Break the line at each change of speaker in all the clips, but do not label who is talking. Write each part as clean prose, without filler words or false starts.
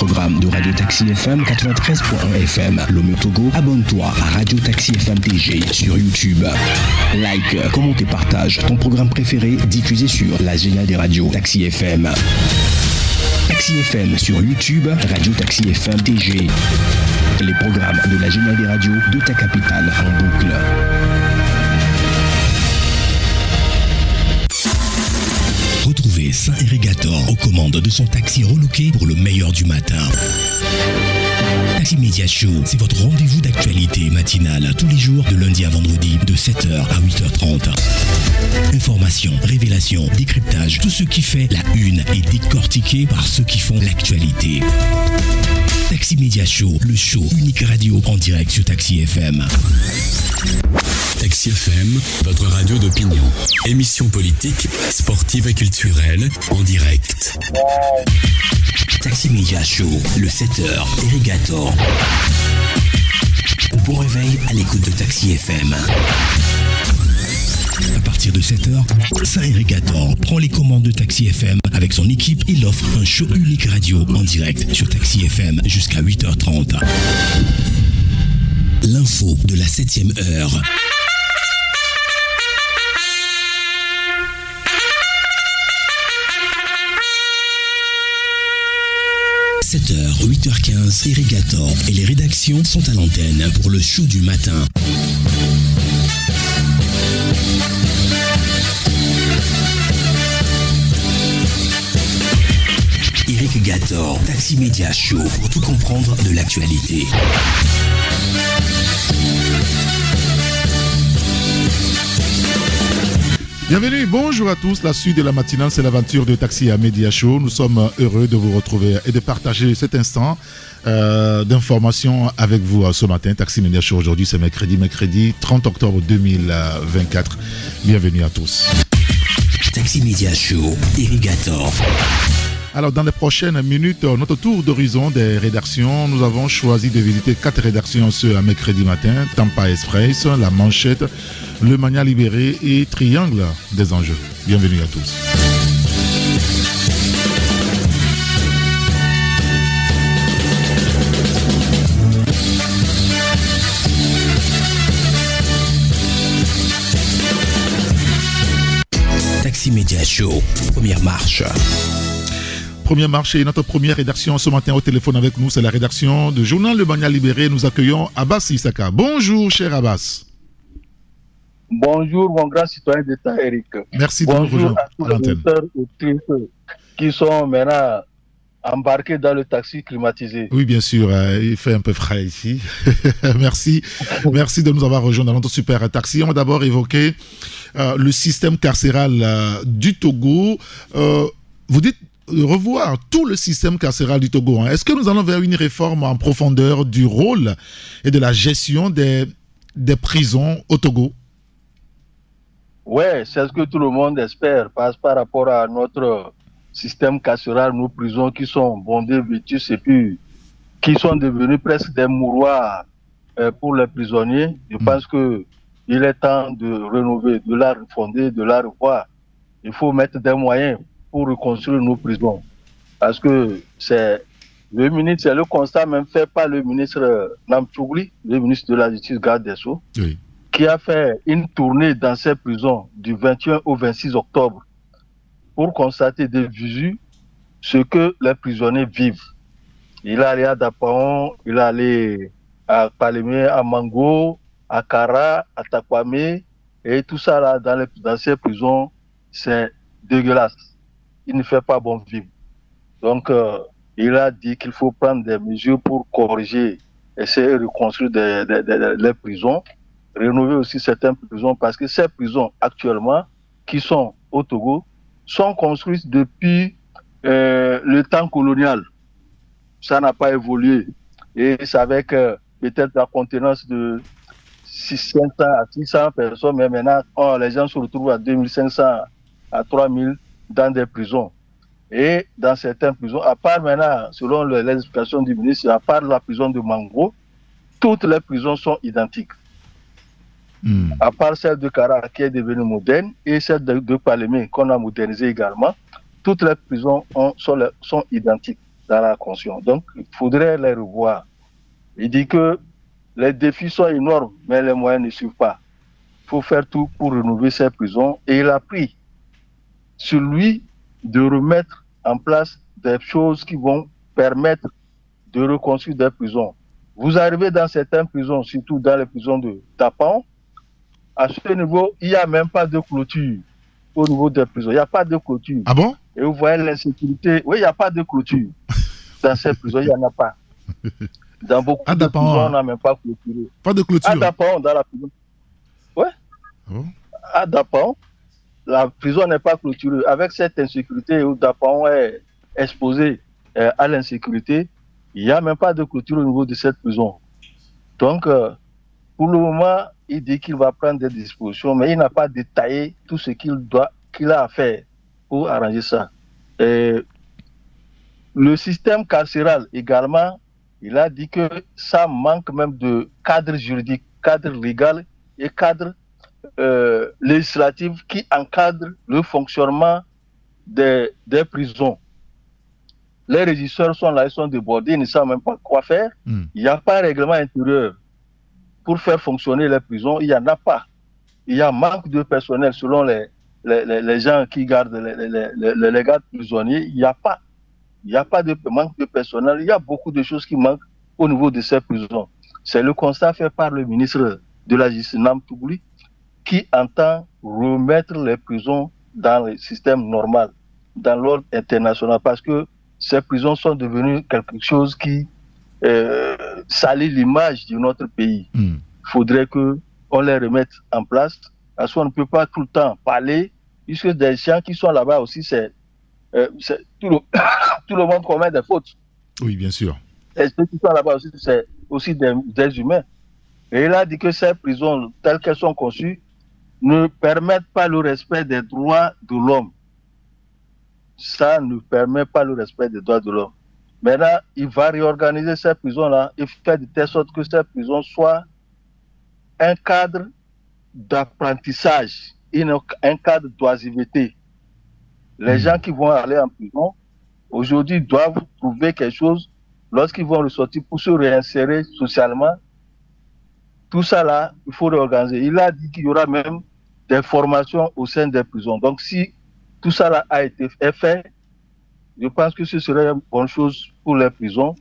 programmes de Radio Taxi FM 93.1 FM. Lomé Togo, abonne-toi à Radio Taxi FM TG sur YouTube. Like, commente et partage ton programme préféré diffusé sur la géniale des radios Taxi FM. Taxi FM sur YouTube, Radio Taxi FM TG. Les programmes de la géniale des radios de ta capitale en boucle. Retrouvez Saint-Irrigator aux commandes de son taxi relooké pour le meilleur du matin. Taxi Media Show, c'est votre rendez-vous d'actualité matinale tous les jours de lundi à vendredi de 7h à 8h30. Information, révélation, décryptage, tout ce qui fait la une est décortiqué par ceux qui font l'actualité. Taxi Media Show, le show unique radio en direct sur Taxi FM.
Taxi FM, votre radio d'opinion. Émission politique, sportive et culturelle, en direct.
Taxi Media Show, le 7h, Irrigator. Bon réveil à l'écoute de Taxi FM. À partir de 7h, Saint-Irrigator prend les commandes de Taxi FM avec son équipe. Il offre un show unique radio en direct sur Taxi FM jusqu'à 8h30. L'info de la 7e heure. – 7h, 8h15, Irrigator et les rédactions sont à l'antenne pour le show du matin. Irrigator, Taxi Media Show pour tout comprendre de l'actualité.
Bienvenue, bonjour à tous. La suite de la matinale, c'est l'aventure de Taxi Media Show. Nous sommes heureux de vous retrouver et de partager cet instant d'information avec vous ce matin. Taxi Media Show, aujourd'hui, c'est mercredi 30 octobre 2024. Bienvenue à tous.
Taxi Media Show, Irrigator.
Alors, dans les prochaines minutes, notre tour d'horizon des rédactions, nous avons choisi de visiter 4 rédactions ce mercredi matin. Tampa Express, La Manchette, Le Mania Libéré et Triangle des Enjeux. Bienvenue à tous.
Taxi Media Show, première marche.
Première marche et notre première rédaction ce matin au téléphone avec nous, c'est la rédaction de Journal Le Mania Libéré. Nous accueillons Abbas Issaka. Bonjour, cher Abbas.
Bonjour, mon grand citoyen d'État, Eric.
Merci de nous rejoindre
à tous les auditeurs qui sont maintenant embarqués dans le taxi climatisé.
Oui, bien sûr, il fait un peu frais ici. Merci de nous avoir rejoints dans notre super taxi. On va d'abord évoquer le système carcéral du Togo. Vous dites revoir tout le système carcéral du Togo. Est-ce que nous allons vers une réforme en profondeur du rôle et de la gestion des prisons au Togo?
Oui, c'est ce que tout le monde espère, par rapport à notre système carcéral, nos prisons qui sont bondées, vétustes et puis qui sont devenues presque des mouroirs pour les prisonniers. Je pense qu'il est temps de rénover, de la refonder, de la revoir. Il faut mettre des moyens pour reconstruire nos prisons. Parce que c'est le constat même fait par le ministre Namtchougli, le ministre de la Justice, garde des Sceaux, oui, qui a fait une tournée dans ces prisons du 21 au 26 octobre pour constater de visu ce que les prisonniers vivent. Il est allé à Dapaon, il est allé à Palémé, à Mango, à Kara, à Takwame, et tout ça là dans ces prisons, c'est dégueulasse. Il ne fait pas bon vivre. Donc, il a dit qu'il faut prendre des mesures pour corriger, essayer de reconstruire les prisons, rénover aussi certaines prisons, parce que ces prisons actuellement, qui sont au Togo, sont construites depuis le temps colonial. Ça n'a pas évolué. Et c'est avec peut-être la contenance de 600 à 600 personnes, mais maintenant, les gens se retrouvent à 2500 à 3000 dans des prisons. Et dans certaines prisons, à part maintenant, selon les explications du ministre, à part la prison de Mango, toutes les prisons sont identiques. À part celle de Kara qui est devenue moderne et celle de Palémé qu'on a modernisée également, toutes les prisons sont identiques. dans la conscience. Donc, il faudrait les revoir. Il dit que les défis sont énormes, mais les moyens ne suivent pas. Il faut faire tout pour rénover ces prisons. Et il a pris sur lui de remettre en place des choses qui vont permettre de reconstruire des prisons. Vous arrivez dans certaines prisons, surtout dans les prisons de Tapan, à ce niveau, il n'y a même pas de clôture au niveau des prisons. Il n'y a pas de clôture.
Ah bon?
Et vous voyez l'insécurité. Oui, il n'y a pas de clôture. Dans ces prisons, il n'y en a pas. Dans beaucoup de prisons, on n'a même pas clôturé.
Pas de clôture?
À Dapan, dans la prison. Oui.
Oh.
À Dapan, la prison n'est pas clôturée. Avec cette insécurité où Dapan est exposé à l'insécurité, il n'y a même pas de clôture au niveau de cette prison. Donc, pour le moment, il dit qu'il va prendre des dispositions, mais il n'a pas détaillé tout ce qu'il a à faire pour arranger ça. Et le système carcéral également, il a dit que ça manque même de cadre juridique, cadre légal et cadre législatif qui encadre le fonctionnement des prisons. Les régisseurs sont là, ils sont débordés, ils ne savent même pas quoi faire. Il n'y a pas de règlement intérieur pour faire fonctionner les prisons, il n'y en a pas. Il y a manque de personnel selon les gens qui gardent les gardes prisonniers. Il n'y a pas de manque de personnel. Il y a beaucoup de choses qui manquent au niveau de ces prisons. C'est le constat fait par le ministre de la Justice, Nam Tougouli, qui entend remettre les prisons dans le système normal, dans l'ordre international, parce que ces prisons sont devenues quelque chose qui salit l'image de notre pays. Il faudrait qu'on les remette en place, parce qu'on ne peut pas tout le temps parler, puisque des gens qui sont là-bas aussi, tout le monde commet des fautes.
Oui, bien sûr.
Et ceux qui sont là-bas aussi, c'est aussi des humains. Et il a dit que ces prisons, telles qu'elles sont conçues, ne permettent pas le respect des droits de l'homme. Ça ne permet pas le respect des droits de l'homme. Maintenant, il va réorganiser ces prisons-là et faire de telle sorte que ces prisons soient un cadre d'apprentissage, un cadre d'oisiveté. Les gens qui vont aller en prison, aujourd'hui, doivent trouver quelque chose lorsqu'ils vont ressortir pour se réinsérer socialement. Tout ça là, il faut réorganiser. Il a dit qu'il y aura même des formations au sein des prisons. Donc, si tout ça là a été fait, je pense que ce serait une bonne chose pour les prisons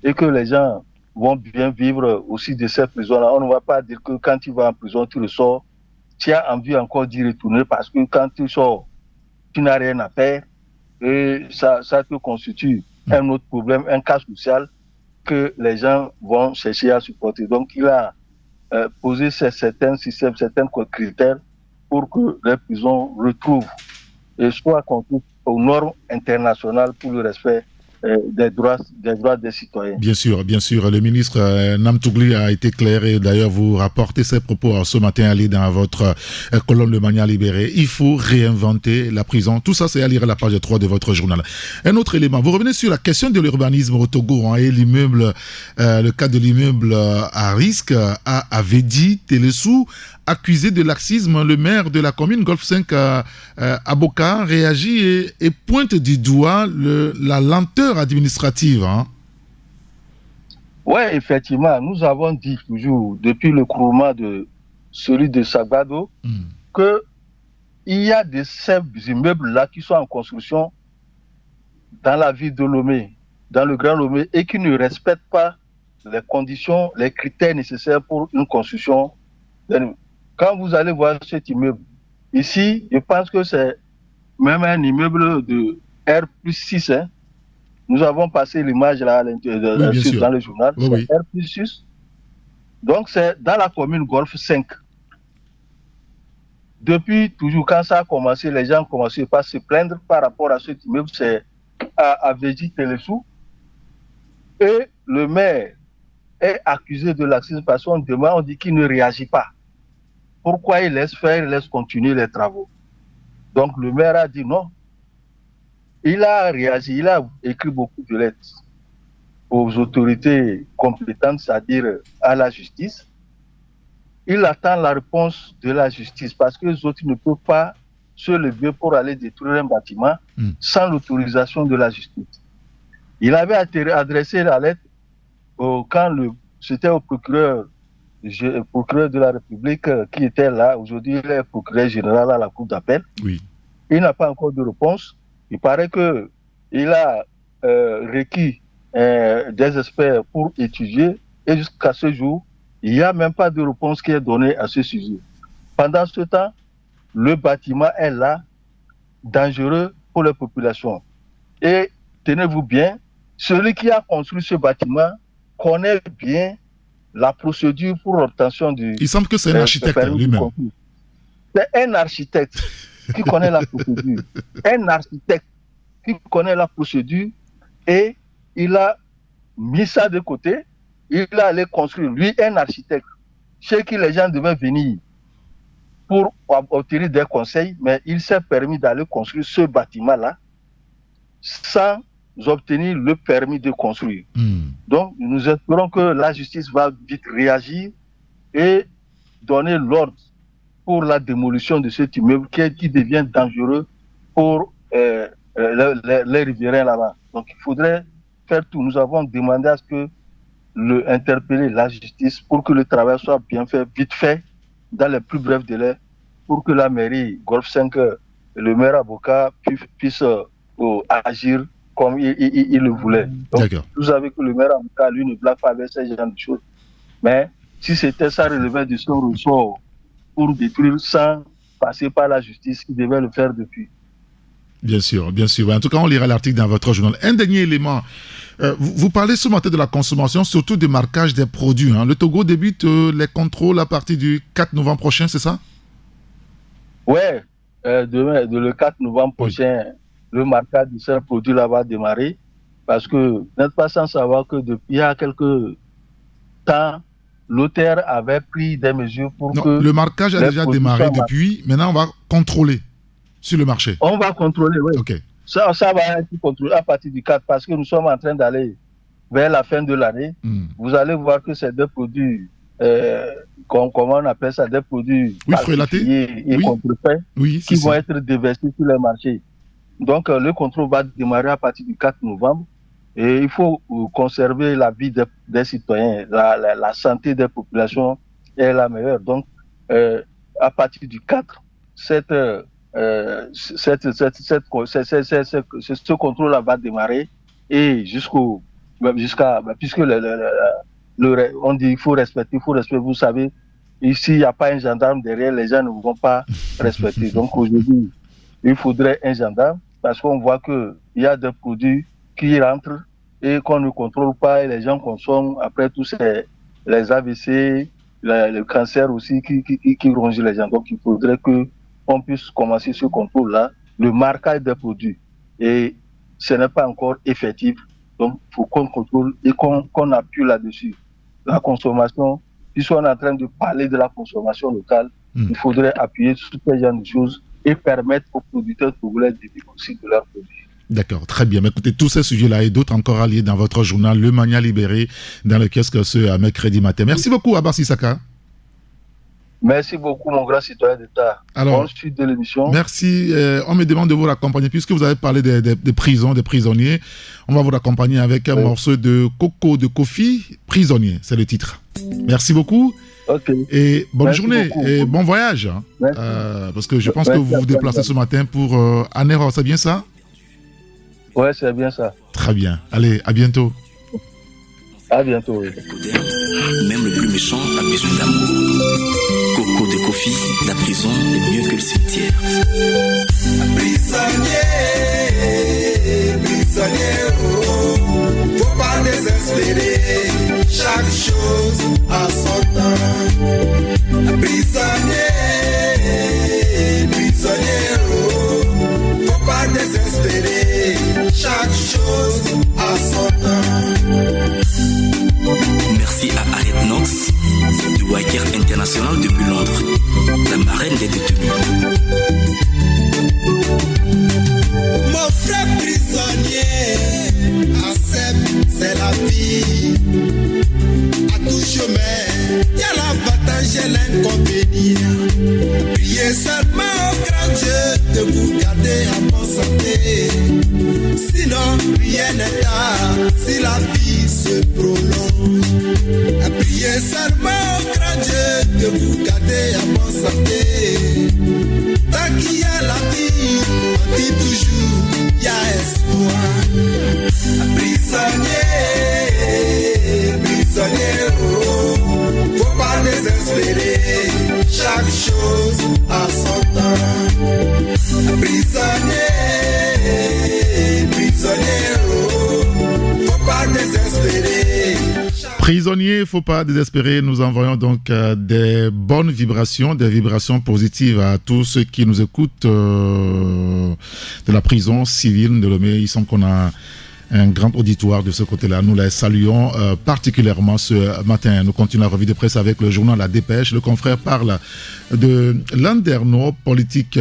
et que les gens vont bien vivre aussi de ces prisons-là. On ne va pas dire que quand tu vas en prison, tu ressors, tu as envie encore d'y retourner parce que quand tu sors, tu n'as rien à faire et ça te constitue un autre problème, un cas social que les gens vont chercher à supporter. Donc, il a posé certains systèmes, certains critères pour que les prisons retrouvent et soient conformes aux normes internationales pour le respect des droits des citoyens.
Bien sûr. Le ministre Nam Tougouli a été clair et d'ailleurs vous rapportez ces propos ce matin à lire dans votre colonne Le Mania Libéré. Il faut réinventer la prison. Tout ça, c'est à lire à la page 3 de votre journal. Un autre élément, vous revenez sur la question de l'urbanisme au Togo et l'immeuble, le cas de l'immeuble à risque à Avedi, Télésou, accusé de laxisme. Le maire de la commune Golfe 5 Aboka réagit et pointe du doigt la lenteur administrative.
Oui, effectivement, nous avons dit toujours, depuis le couronnement de celui de Sagbado, qu'il y a ces immeubles-là qui sont en construction dans la ville de Lomé, dans le Grand Lomé, et qui ne respectent pas les conditions, les critères nécessaires pour une construction. Quand vous allez voir cet immeuble, ici, je pense que c'est même un immeuble de R+6. Nous avons passé l'image là à l'intérieur dans le journal.
Oui.
R+6. Donc, c'est dans la commune Golfe 5. Depuis toujours, quand ça a commencé, les gens commençaient pas à se plaindre par rapport à cet immeuble. C'est à Véji Télésou. Et le maire est accusé de laxisme parce qu'on demande, on dit qu'il ne réagit pas. Pourquoi il laisse faire, il laisse continuer les travaux? Donc le maire a dit non. Il a réagi, il a écrit beaucoup de lettres aux autorités compétentes, c'est-à-dire à la justice. Il attend la réponse de la justice parce que les autres ne peuvent pas se lever pour aller détruire un bâtiment sans l'autorisation de la justice. Il avait adressé la lettre c'était au procureur de la République qui était là. Aujourd'hui, il est procureur général à la Cour d'appel.
Oui.
Il n'a pas encore de réponse. Il paraît qu'il a requis des experts pour étudier et jusqu'à ce jour, il n'y a même pas de réponse qui est donnée à ce sujet. Pendant ce temps, le bâtiment est là, dangereux pour les populations. Et tenez-vous bien, celui qui a construit ce bâtiment connaît bien la procédure pour l'obtention du...
Il semble que c'est un architecte lui-même.
C'est un architecte qui connaît la procédure. Un architecte qui connaît la procédure et il a mis ça de côté. Il a allé construire, lui, un architecte, chez qui les gens devaient venir pour obtenir des conseils, mais il s'est permis d'aller construire ce bâtiment-là sans obtenir le permis de construire. Donc, nous espérons que la justice va vite réagir et donner l'ordre pour la démolition de cet immeuble qui devient dangereux pour les riverains là-bas. Donc, il faudrait faire tout. Nous avons demandé à ce que interpeller la justice pour que le travail soit bien fait, vite fait, dans les plus brefs délais, pour que la mairie Golf 5, le maire avocat, puisse agir comme il le voulait. Donc, vous savez que le maire avocat, lui, ne blague pas avec ce genre de choses. Mais si c'était ça relevait de son ressort pour détruire sans passer par la justice, il devait le faire depuis.
Bien sûr, bien sûr. En tout cas, on lira l'article dans votre journal. Un dernier élément. Vous parlez ce matin de la consommation, surtout du marquage des produits. Le Togo débute les contrôles à partir du 4 novembre prochain, c'est ça?
Oui, le 4 novembre prochain, le marquage de ces produits-là va démarrer. Parce que vous n'êtes pas sans savoir que depuis il y a quelques temps, l'auteur avait pris des mesures pour que...
Le marquage a déjà démarré depuis. Maintenant, on va contrôler sur le marché.
On va contrôler, oui.
OK.
Ça va être contrôlé à partir du 4 parce que nous sommes en train d'aller vers la fin de l'année. Vous allez voir que c'est des produits, comment on appelle ça, des produits
falsifiés
et contrefaits qui vont être déversés sur les marchés. Donc, le contrôle va démarrer à partir du 4 novembre et il faut conserver la vie des citoyens, la santé des populations est la meilleure. Donc, à partir du 4, ce contrôle-là va démarrer et puisque on dit il faut respecter, vous savez, ici il n'y a pas un gendarme derrière, les gens ne vont pas respecter. Donc aujourd'hui, il faudrait un gendarme parce qu'on voit qu'il y a des produits qui rentrent et qu'on ne contrôle pas et les gens consomment. Après tout, c'est les AVC, le cancer aussi qui rongent les gens. Donc il faudrait qu'on puisse commencer ce contrôle-là, le marquage des produits. Et ce n'est pas encore effectif. Donc, il faut qu'on contrôle et qu'on appuie là-dessus. La consommation, puisqu'on est en train de parler de la consommation locale, il faudrait appuyer sur ce genre de choses et permettre aux producteurs togolais de vivre aussi de leurs produits.
D'accord, très bien. Mais écoutez, tous ces sujets-là et d'autres encore alliés dans votre journal Le Mania Libéré, dans le kiosque ce mercredi matin. Merci beaucoup, Abbas Issaka.
Merci beaucoup, mon grand citoyen d'État.
Alors,
bonne suite de l'émission.
Merci. On me demande de vous raccompagner, puisque vous avez parlé des prisons, des prisonniers. On va vous raccompagner avec un morceau de Coco de Kofi, Prisonnier, c'est le titre. Merci beaucoup.
Okay.
Et bonne
Merci
journée
beaucoup.
et bon voyage. Parce que je pense que vous vous déplacez ce matin pour Anero, c'est bien ça?
Oui, c'est bien ça.
Très bien. Allez, à bientôt.
À bientôt. Oui.
Même le plus méchant a besoin d'amour. Coco de Kofi, la prison est mieux que le cimetière.
Prisonnier, oh, faut pas désespérer, chaque chose a son temps. Prisonnier, oh, faut pas désespérer, chaque chose a son temps.
Merci à Arlette Knox, du Waker International depuis Londres, la marraine des détenus.
Mon frère prisonnier, accepte, c'est la vie. À tout chemin, y a l'avantage et l'inconvénient. Priez seulement au grand Dieu de vous garder en bonne santé. Sinon, rien n'est tard. seulement au grand Dieu de vous garder à bonne santé. Tant qu'il y a la vie, on dit toujours, il y a espoir. Prisonnier, oh, faut pas désespérer, chaque chose a son temps. Prisonnier, oh, faut pas désespérer.
Prisonnier, faut pas désespérer. Nous envoyons donc des bonnes vibrations, des vibrations positives à tous ceux qui nous écoutent de la prison civile de Lomé. Il semble qu'on a un grand auditoire de ce côté-là. Nous les saluons particulièrement ce matin. Nous continuons la revue de presse avec le journal La Dépêche. Le confrère parle de landerneau politique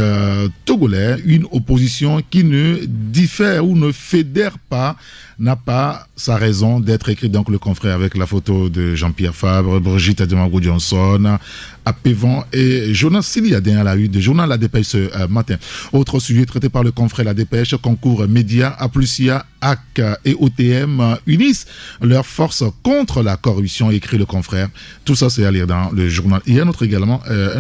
togolais, une opposition qui ne diffère ou ne fédère pas, n'a pas sa raison d'être écrit. Donc le confrère avec la photo de Jean-Pierre Fabre, Brigitte Ademago Johnson, Apévan et Jonas Siliadin à la une du journal La Dépêche ce matin. Autre sujet traité par le confrère La Dépêche, concours médias, Aplusia, AC et OTM unissent leurs forces contre la corruption, écrit le confrère. Tout ça c'est à lire dans le journal. Il y a un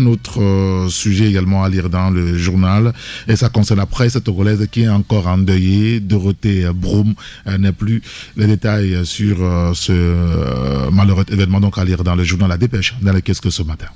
autre sujet également à lire dans le journal, et ça concerne la presse togolaise qui est encore endeuillée. Dorothée Broum n'est plus. Les détails sur ce malheureux événement donc à lire dans le journal La Dépêche, dans le Qu'est-ce que ce matin.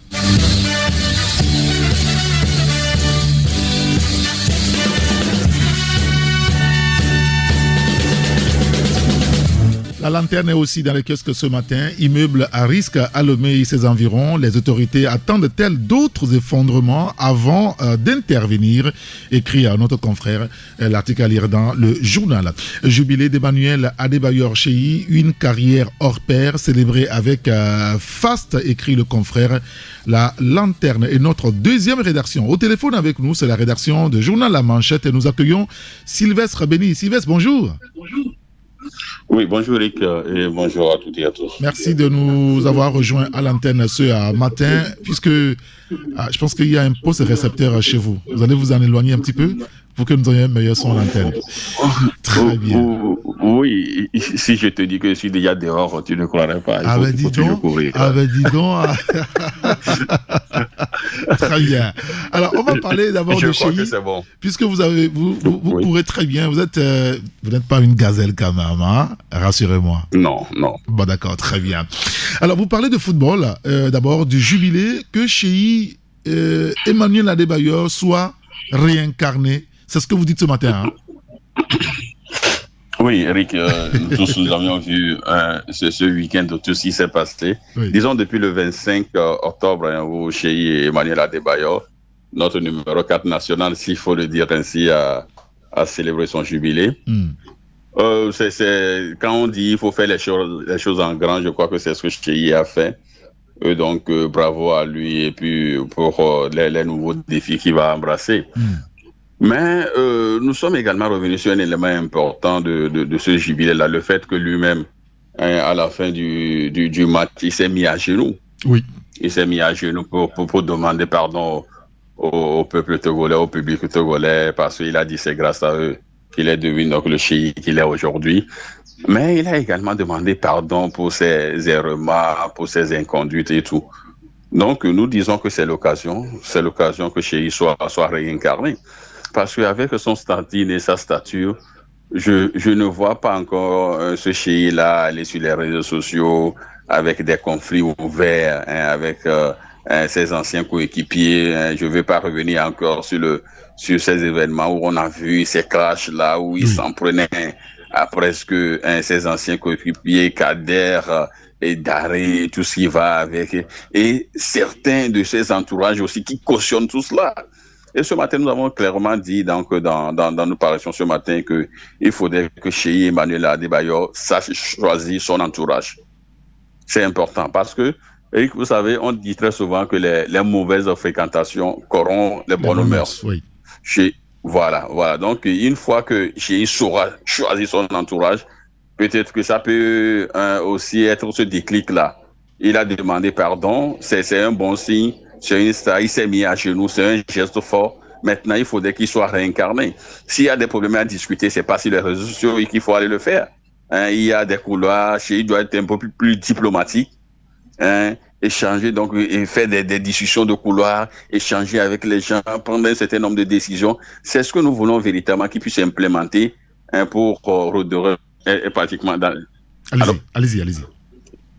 La lanterne est aussi dans les kiosques ce matin. Immeuble à risque à Lomé et ses environs. Les autorités attendent-elles d'autres effondrements avant d'intervenir? Écrit à notre confrère. L'article à lire dans le journal. Jubilé d'Emmanuel Adebayor Cheyi, une carrière hors pair célébrée avec faste, écrit le confrère. La lanterne est notre deuxième rédaction. Au téléphone avec nous, c'est la rédaction de Journal La Manchette et nous accueillons Sylvestre Béni. Sylvestre, bonjour.
Bonjour. Oui, bonjour Eric et bonjour à toutes et à tous.
Merci de nous avoir rejoints à l'antenne ce matin, puisque je pense qu'il y a un poste récepteur chez vous. Vous allez vous en éloigner un petit peu pour que nous ayons un meilleur son à l'antenne. Très bien.
Oui, si je te dis que je suis déjà dehors, tu ne croirais pas.
Dis donc. Très bien. Alors, on va parler d'abord de Cheyi, bon. Puisque vous oui. Courez très bien. Vous n'êtes pas une gazelle quand même, hein? Rassurez-moi.
Non.
Bon, d'accord, très bien. Alors, vous parlez de football, d'abord du jubilé que Cheyi Emmanuel Adebayor soit réincarné. C'est ce que vous dites ce matin, hein?
Oui, Eric, nous avions vu ce week-end tout ce qui s'est passé. Oui. Disons depuis le 25 octobre, où Cheyi Emmanuel Adebayor, notre numéro 4 national, s'il faut le dire ainsi, a célébré son jubilé. Quand on dit qu'il faut faire les choses en grand, je crois que c'est ce que Cheyi a fait. Donc, bravo à lui et puis pour les nouveaux défis qu'il va embrasser. Mais nous sommes également revenus sur un élément important de ce jubilé-là, le fait que lui-même, à la fin du match, il s'est mis à genoux.
Oui.
Il s'est mis à genoux pour demander pardon au peuple togolais, au public togolais, parce qu'il a dit c'est grâce à eux qu'il est devenu donc le Cheyi qu'il est aujourd'hui. Mais il a également demandé pardon pour ses errements, pour ses inconduites et tout. Donc nous disons que c'est l'occasion que Cheyi soit réincarné. Parce qu'avec son standing et sa stature, je ne vois pas encore ce Cheyi-là aller sur les réseaux sociaux avec des conflits ouverts avec ses anciens coéquipiers. Je ne vais pas revenir encore sur ces événements où on a vu ces clashs-là, où il s'en prenait à presque ses anciens coéquipiers, Kader et Daré, tout ce qui va avec. Et certains de ses entourages aussi qui cautionnent tout cela. Et ce matin, nous avons clairement dit donc, dans nos parutions ce matin qu'il faudrait que Cheyi Emmanuel Adebayor sache choisir son entourage. C'est important parce que, Eric, vous savez, on dit très souvent que les mauvaises fréquentations corrompent les bonnes mœurs.
Oui.
Voilà. Donc, une fois que Cheyi saura choisir son entourage, peut-être que ça peut aussi être ce déclic-là. Il a demandé pardon, c'est un bon signe. C'est une star, il s'est mis à genoux, c'est un geste fort. Maintenant, il faudrait qu'il soit réincarné. S'il y a des problèmes à discuter, c'est pas sur les réseaux sociaux qu'il faut aller le faire. Il y a des couloirs, il doit être un peu plus diplomatique. échanger, donc, et faire des discussions de couloir, échanger avec les gens, prendre un certain nombre de décisions. C'est ce que nous voulons véritablement qu'ils puissent implémenter pour redorer pratiquement dans...
Allez-y.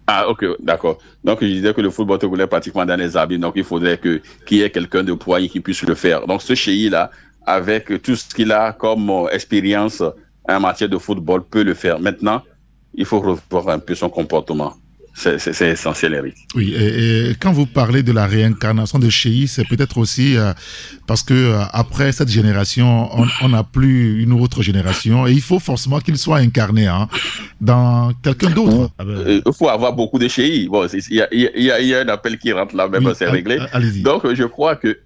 Ah, ok, d'accord. Donc, je disais que le football togolais est pratiquement dans les habits, donc il faudrait qu'il y ait quelqu'un de poids qui puisse le faire. Donc, ce Cheyi-là, avec tout ce qu'il a comme expérience en matière de football, peut le faire. Maintenant, il faut revoir un peu son comportement. C'est essentiel, Eric.
Oui, et quand vous parlez de la réincarnation de Cheyi, c'est peut-être aussi parce que après cette génération, on n'a plus une autre génération et il faut forcément qu'il soit incarné dans quelqu'un d'autre.
Il faut avoir beaucoup de Cheyi. Bon, il y a un appel qui rentre là, même c'est réglé.
Allez-y.
Donc, je crois qu'il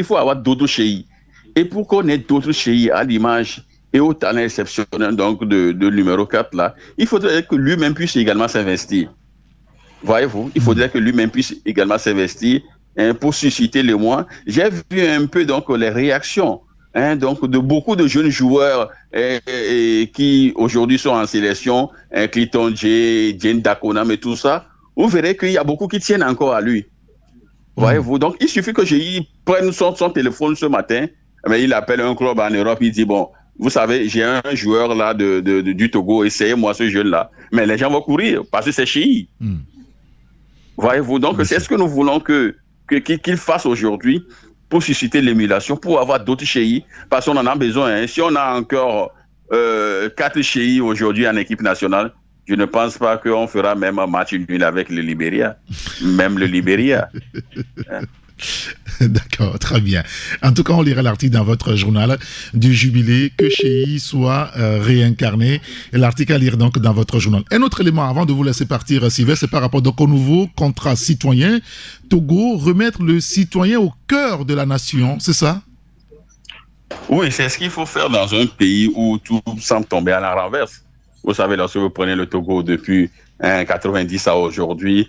faut avoir d'autres Cheyi. Et pour qu'on ait d'autres Cheyi à l'image et au talent exceptionnel donc de numéro 4 là, il faudrait que lui-même puisse également s'investir. Voyez-vous, il faudrait que lui-même puisse également s'investir pour susciter le moins. J'ai vu un peu donc les réactions donc de beaucoup de jeunes joueurs qui aujourd'hui sont en sélection, Clinton J, Jane Dakonam et tout ça. Vous verrez qu'il y a beaucoup qui tiennent encore à lui. Voyez-vous, donc il suffit que Cheyi prenne son téléphone ce matin, mais il appelle un club en Europe, il dit bon, vous savez, j'ai un joueur là du Togo, essayez-moi ce jeune-là. Mais les gens vont courir parce que c'est Cheyi. Voyez-vous, donc c'est ce que nous voulons qu'il fasse aujourd'hui pour susciter l'émulation, pour avoir d'autres Cheyi, parce qu'on en a besoin. Si on a encore 4 Cheyi aujourd'hui en équipe nationale, je ne pense pas qu'on fera même un match nul avec le Libéria. Même le Libéria.
D'accord, très bien. En tout cas, on lira l'article dans votre journal du jubilé, que Cheyi soit réincarné. Et l'article à lire donc dans votre journal. Un autre élément avant de vous laisser partir, Sylvestre, c'est par rapport donc au nouveau contrat citoyen. Togo, remettre le citoyen au cœur de la nation, c'est ça?
Oui, c'est ce qu'il faut faire dans un pays où tout semble tomber à la renverse. Vous savez, lorsque vous prenez le Togo depuis 90 à aujourd'hui,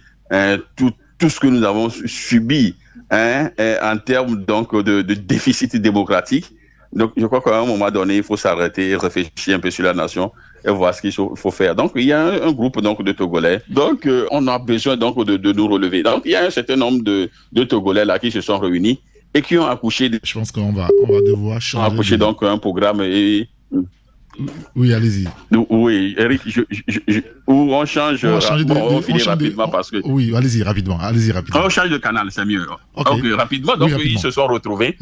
tout ce que nous avons subi en termes donc de déficit démocratique. Donc, je crois qu'à un moment donné, il faut s'arrêter et réfléchir un peu sur la nation et voir ce qu'il faut faire. Donc, il y a un groupe donc de Togolais. Donc, on a besoin donc de nous relever. Donc, il y a un certain nombre de Togolais là qui se sont réunis et qui ont accouché.
Je pense qu'on va devoir changer.
On a accouché donc un programme et...
Oui, allez-y.
Oui, Eric, où on change. On finit rapidement parce que.
Oui, allez-y rapidement.
On change de canal, c'est mieux. Ok, rapidement. Donc, ils se sont retrouvés.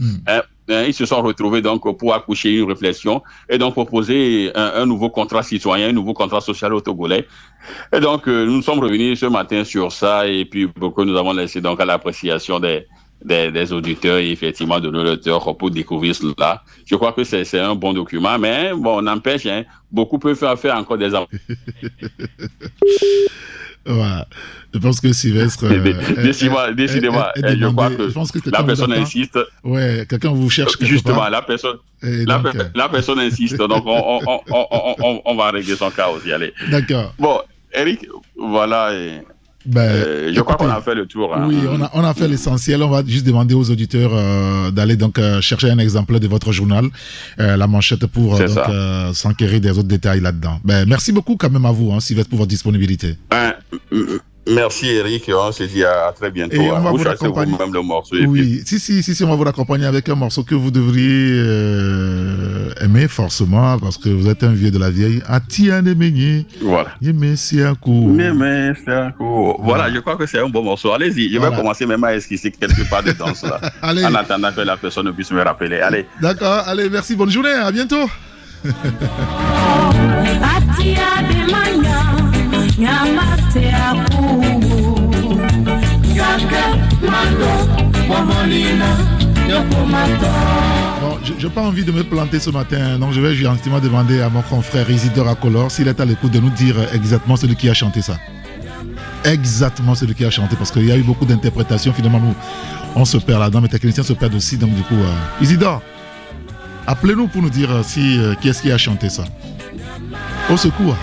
Ils se sont retrouvés donc pour accoucher une réflexion et donc proposer un nouveau contrat citoyen, un nouveau contrat social au Togolais. Et donc, nous sommes revenus ce matin sur ça et puis beaucoup nous avons laissé donc à l'appréciation des auditeurs et effectivement de nos lecteurs pour découvrir cela. Je crois que c'est un bon document, mais bon, n'empêche, beaucoup peuvent faire encore des efforts.
Voilà. Je pense que Sylvestre...
décidément, je crois que la personne insiste.
Ouais, quelqu'un vous cherche quelque
Justement,
part.
la personne insiste, donc on va régler son cas aussi. Allez.
D'accord.
Bon, Eric, voilà... je crois qu'on a fait le tour.
Oui, on a fait l'essentiel. On va juste demander aux auditeurs d'aller donc chercher un exemplaire de votre journal, la manchette pour s'enquérir des autres détails là-dedans. Merci beaucoup quand même à vous, Sylvestre, pour votre disponibilité.
Merci Eric, on se dit à très bientôt.
Et on va vous accompagner.
Même le morceau.
Oui, si, on va vous accompagner avec un morceau que vous devriez aimer forcément parce que vous êtes un vieux de la vieille.
Voilà. Voilà, je crois que c'est un bon morceau. Allez-y, je vais commencer même à esquisser quelque part de danse là. En attendant que la personne puisse me rappeler. Allez.
D'accord, allez, merci, bonne journée, à bientôt. Bon, j'ai pas envie de me planter ce matin, donc je vais gentiment demander à mon confrère Isidore Akolor s'il est à l'écoute de nous dire exactement celui qui a chanté ça. Exactement celui qui a chanté, parce qu'il y a eu beaucoup d'interprétations, finalement nous on se perd là-dedans, mes techniciens se perdent aussi, donc du coup Isidore, appelez-nous pour nous dire qui est-ce qui a chanté ça. Au secours.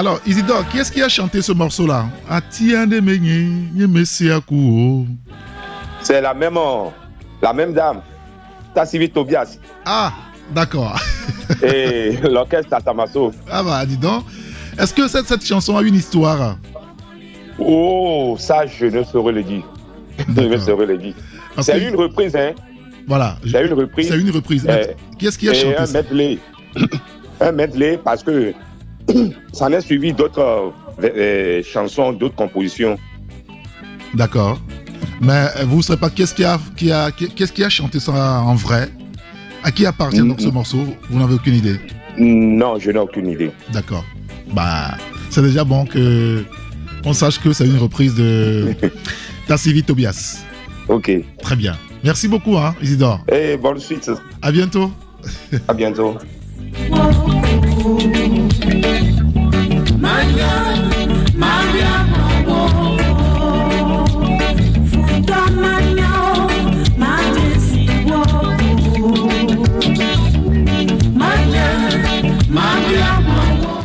Alors, Isidore, qui est-ce qui a chanté ce morceau-là?
C'est la même dame, Tassivi Tobias.
Ah, d'accord.
Et l'orchestre Tatamasso.
Ah bah, dis donc. Est-ce que cette chanson a une histoire?
Oh, ça, je ne saurais le dire. Je ne saurais le dire. C'est une reprise, hein.
Voilà.
C'est une reprise.
C'est une reprise. Qui est-ce qui a chanté ça?
Un medley, parce que ça en est suivi d'autres chansons, d'autres compositions.
D'accord. Mais vous ne savez pas qu'est-ce qui a chanté ça en vrai? À qui appartient donc ce morceau? Vous n'avez aucune idée?
Non, je n'ai aucune idée.
D'accord. Bah, c'est déjà bon qu'on sache que c'est une reprise de Tassivi Tobias.
Ok.
Très bien. Merci beaucoup, hein, Isidore.
Et bonne suite.
À bientôt.
À bientôt.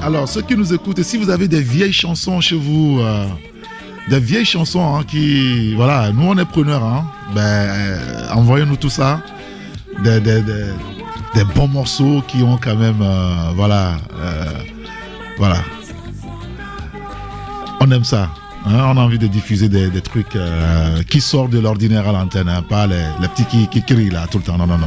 Alors, ceux qui nous écoutent, si vous avez des vieilles chansons chez vous, des vieilles chansons hein, qui... Voilà, nous on est preneurs, hein, envoyez-nous tout ça. Des bons morceaux qui ont quand même... voilà. On aime ça. Hein, on a envie de diffuser des trucs qui sortent de l'ordinaire à l'antenne, hein, pas les petits qui crient là tout le temps. Non.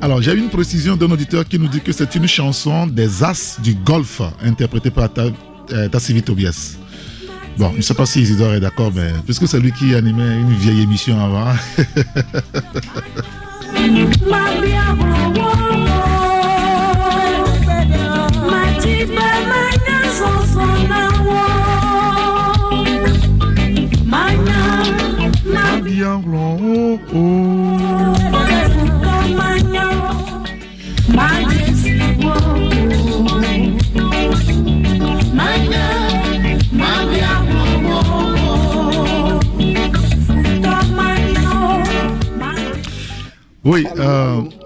Alors, j'ai une précision d'un auditeur qui nous dit que c'est une chanson des As du Golfe, interprétée par Tassivi Tobias. Bon, je ne sais pas si Isidore est d'accord, mais puisque c'est lui qui animait une vieille émission avant.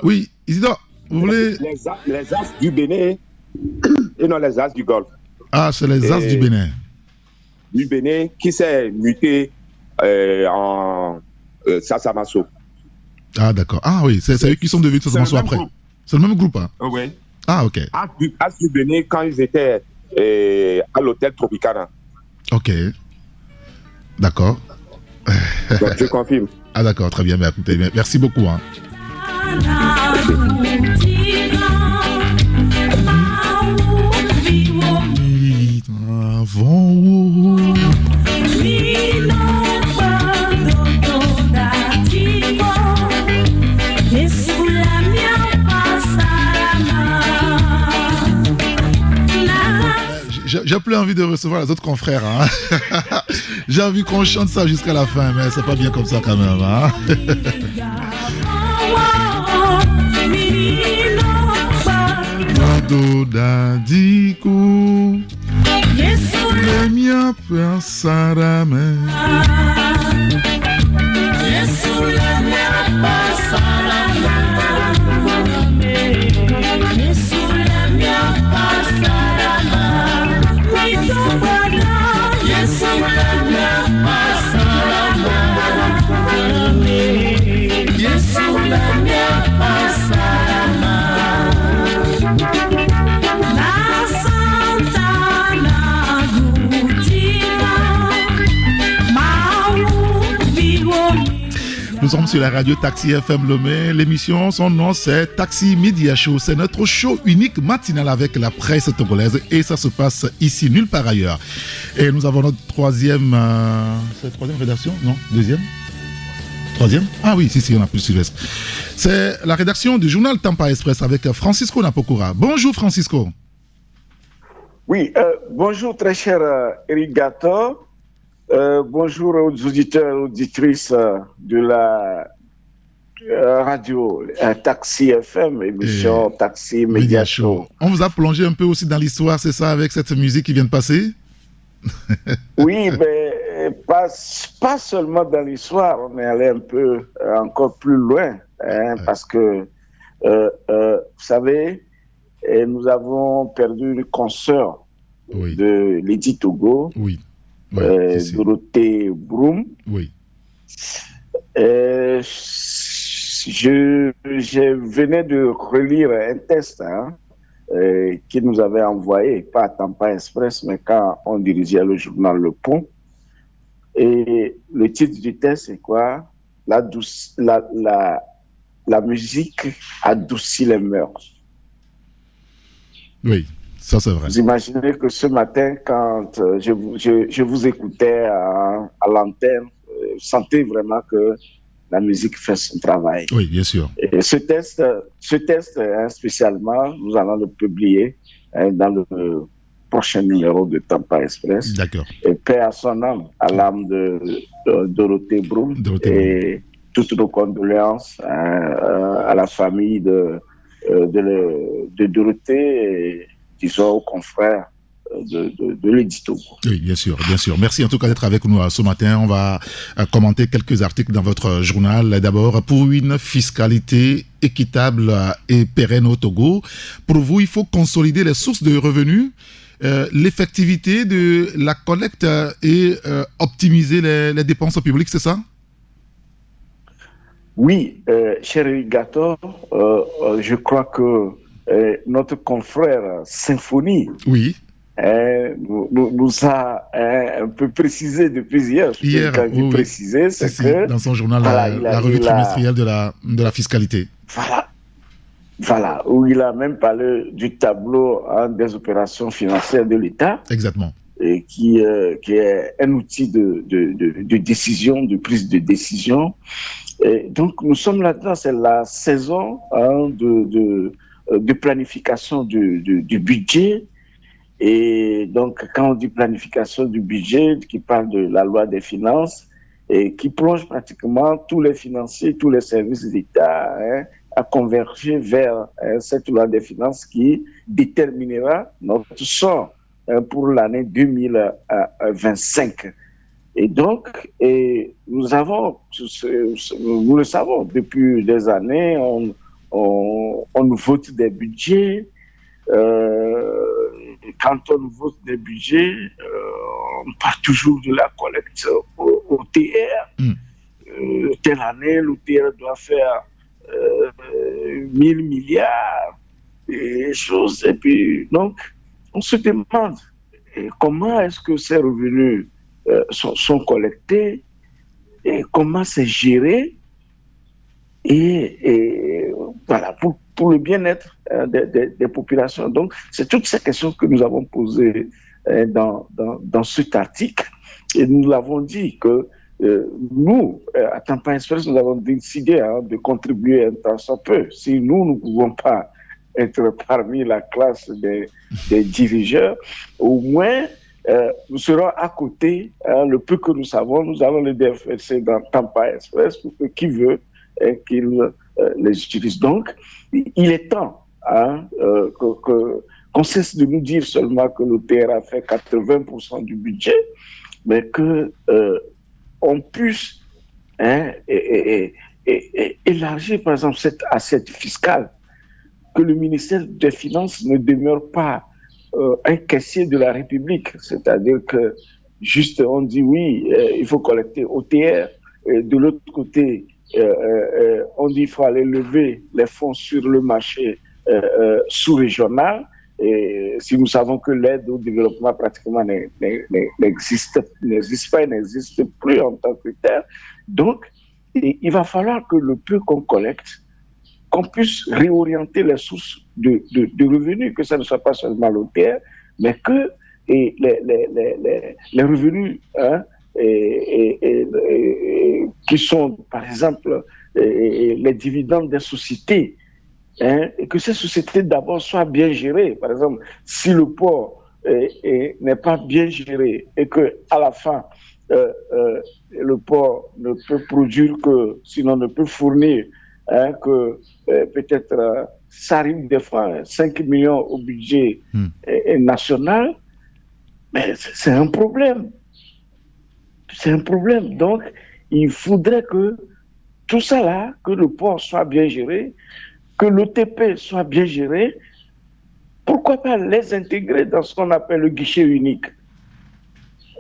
Oui, Isidore, vous voulez...
Les As du Bénin et non les As du Golfe.
Ah, c'est les As du Bénin.
Du Bénin qui s'est muté en Sassamasso.
Ah, d'accord. Ah oui, c'est eux qui sont devenus Sassamasso après. Groupe. C'est le même groupe, hein?
Oui.
Ah, ok.
As du Bénin quand ils étaient à l'hôtel Tropicana.
Ok. D'accord.
Donc, je confirme.
Ah, d'accord, très bien. Mais écoutez, merci beaucoup, hein. J'ai plus envie de recevoir les autres confrères. Hein. J'ai envie qu'on chante ça jusqu'à la fin, mais c'est pas bien comme ça quand même. Hein. Nous sommes sur la radio Taxi FM Lomé. L'émission, son nom c'est Taxi Media Show. C'est notre show unique matinal avec la presse togolaise et ça se passe ici, nulle part ailleurs. Et nous avons notre troisième... c'est la troisième rédaction? Non, deuxième? Troisième? Ah oui, si, on a plus Sylvestre. C'est la rédaction du journal Tampa Express avec Francisco Napokura. Bonjour Francisco.
Oui, bonjour très cher Eric Gato. Bonjour aux auditeurs et auditrices de la radio, Taxi FM, émission Taxi Média Show.
On vous a plongé un peu aussi dans l'histoire, c'est ça, avec cette musique qui vient de passer?
Oui, mais pas seulement dans l'histoire, on est allé un peu encore plus loin, parce que, vous savez, nous avons perdu une consoeur de Lady Togo, Dorothée Broom.
Oui.
Je venais de relire un test qu'il nous avait envoyé, pas à Tampa Express, mais quand on dirigeait le journal Le Pont. Et le titre du test, c'est quoi? La musique adoucit les mœurs.
Oui, ça c'est vrai.
Vous imaginez que ce matin, quand je vous écoutais à l'antenne, je sentais vraiment que la musique fait son travail.
Oui, bien sûr.
Et ce test spécialement, nous allons le publier dans le prochain numéro de Tampa Express.
D'accord.
Et paix à son âme, à l'âme de Dorothée Broom. Et toutes nos condoléances à la famille de Dorothée et disons aux confrères de l'édito.
Oui, bien sûr, bien sûr. Merci en tout cas d'être avec nous ce matin. On va commenter quelques articles dans votre journal. D'abord, pour une fiscalité équitable et pérenne au Togo, pour vous, il faut consolider les sources de revenus, l'effectivité de la collecte et optimiser les dépenses publiques, c'est ça?
Oui, cher Gator, je crois que notre confrère Symphonie nous a un peu précisé depuis hier. Quand il précisait, c'est que
dans son journal, la revue trimestrielle de la fiscalité.
Voilà, où il a même parlé du tableau des opérations financières de l'État.
Exactement.
Et qui est un outil de décision, de prise de décision. Et donc, nous sommes là-dedans, c'est la saison de planification du budget. Et donc, quand on dit planification du budget, qui parle de la loi des finances, et qui plonge pratiquement tous les financiers, tous les services d'État à converger vers cette loi des finances qui déterminera notre sort pour l'année 2025. Et donc, nous le savons, depuis des années, on nous vote des budgets. Quand on vote des budgets, on part toujours de la collecte au TR. Telle année, le TR doit faire 1000 milliards et choses. Et puis, donc, on se demande comment est-ce que ces revenus sont collectés et comment c'est géré. Et voilà, pour le bien-être des populations. Donc, c'est toutes ces questions que nous avons posées dans cet article. Et nous l'avons dit que nous, à Tampa Express, nous avons décidé de contribuer un tant soit peu. Si nous ne pouvons pas être parmi la classe des dirigeants, au moins, nous serons à côté. Le peu que nous savons, nous allons les déverser dans Tampa Express pour que qui veut qu'ils les utilisent. Donc, il est temps qu'on cesse de nous dire seulement que le TR a fait 80% du budget, mais qu'on puisse élargir, par exemple, cette assiette fiscale, que le ministère des Finances ne demeure pas un caissier de la République, c'est-à-dire que juste on dit oui, il faut collecter au TR, et de l'autre côté, on dit qu'il faut aller lever les fonds sur le marché sous-régional. Et si nous savons que l'aide au développement pratiquement n'existe pas et n'existe plus en tant que tel, donc il va falloir que le peu qu'on collecte, qu'on puisse réorienter les sources de revenus, que ça ne soit pas seulement l'OTR, mais que les revenus qui sont, par exemple, les dividendes des sociétés, et que ces sociétés d'abord soient bien gérées. Par exemple, si le port n'est pas bien géré et qu'à la fin, le port ne peut produire que, sinon ne peut fournir que peut-être ça arrive des fois 5 millions au budget national, mais c'est un problème. C'est un problème. Donc, il faudrait que tout ça là, que le port soit bien géré, que l'OTP soit bien géré. Pourquoi pas les intégrer dans ce qu'on appelle le guichet unique?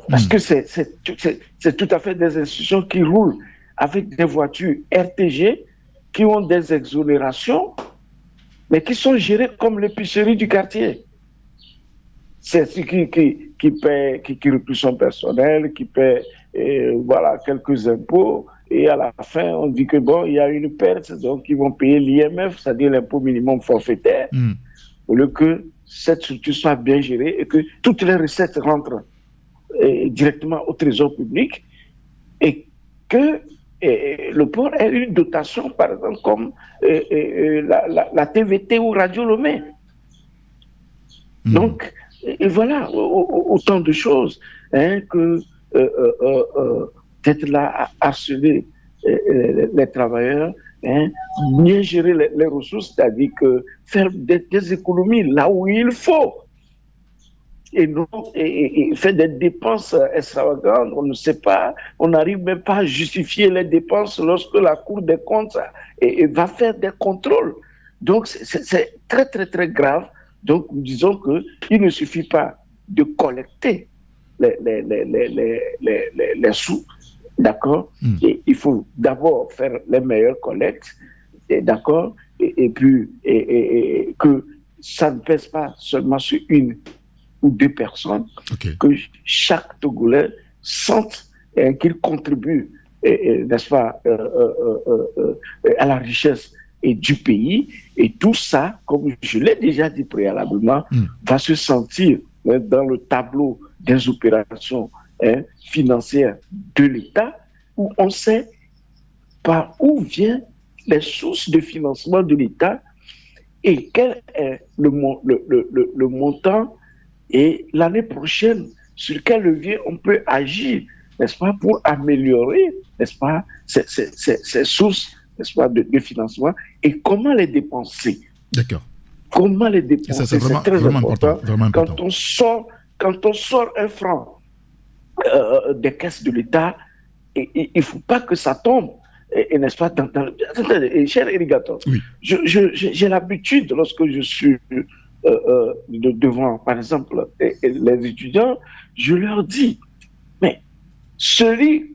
Parce que c'est tout à fait des institutions qui roulent avec des voitures RTG qui ont des exonérations, mais qui sont gérées comme l'épicerie du quartier. C'est ceux qui paient, qui recrutent son personnel, qui paient quelques impôts, et à la fin, on dit que il y a une perte, donc ils vont payer l'IMF, c'est-à-dire l'impôt minimum forfaitaire, au lieu que cette structure soit bien gérée et que toutes les recettes rentrent directement au trésor public, et que le port ait une dotation, par exemple, comme la TVT ou Radio Lomé. Donc, et voilà, autant de choses que d'être là à harceler les travailleurs, bien gérer les ressources, c'est-à-dire que faire des économies là où il faut, et non et faire des dépenses extravagantes. On ne sait pas, on n'arrive même pas à justifier les dépenses lorsque la Cour des comptes va faire des contrôles. Donc c'est très très très grave. Donc nous disons qu'il ne suffit pas de collecter les sous, d'accord, et il faut d'abord faire les meilleures collectes, d'accord, et puis que ça ne pèse pas seulement sur une ou deux personnes, que chaque Togolais sente qu'il contribue, n'est-ce pas, à la richesse et du pays, et tout ça, comme je l'ai déjà dit préalablement, va se sentir dans le tableau des opérations financières de l'État, où on sait par où viennent les sources de financement de l'État et quel est le montant, et l'année prochaine, sur quel levier on peut agir, n'est-ce pas, pour améliorer, n'est-ce pas, ces sources, n'est-ce pas, de financement, et comment les dépenser.
D'accord.
Comment les dépenser,
c'est vraiment,
très
vraiment
important.
Quand
on sort un franc des caisses de l'État, il ne faut pas que ça tombe, et n'est-ce pas, attendez, cher irrigateur,
oui.
J'ai l'habitude, lorsque je suis devant, par exemple, les étudiants, je leur dis, mais celui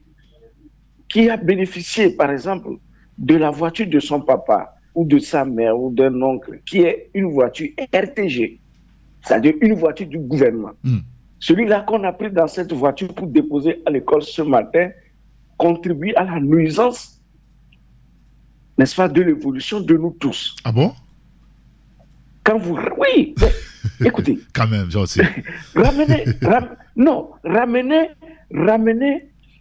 qui a bénéficié, par exemple, de la voiture de son papa, ou de sa mère, ou d'un oncle, qui est une voiture RTG, c'est-à-dire une voiture du gouvernement, celui-là qu'on a pris dans cette voiture pour déposer à l'école ce matin, contribue à la nuisance, n'est-ce pas, de l'évolution de nous tous.
Ah bon?
Quand vous... Oui, mais, écoutez.
Quand même, j'en sais.
Ramenez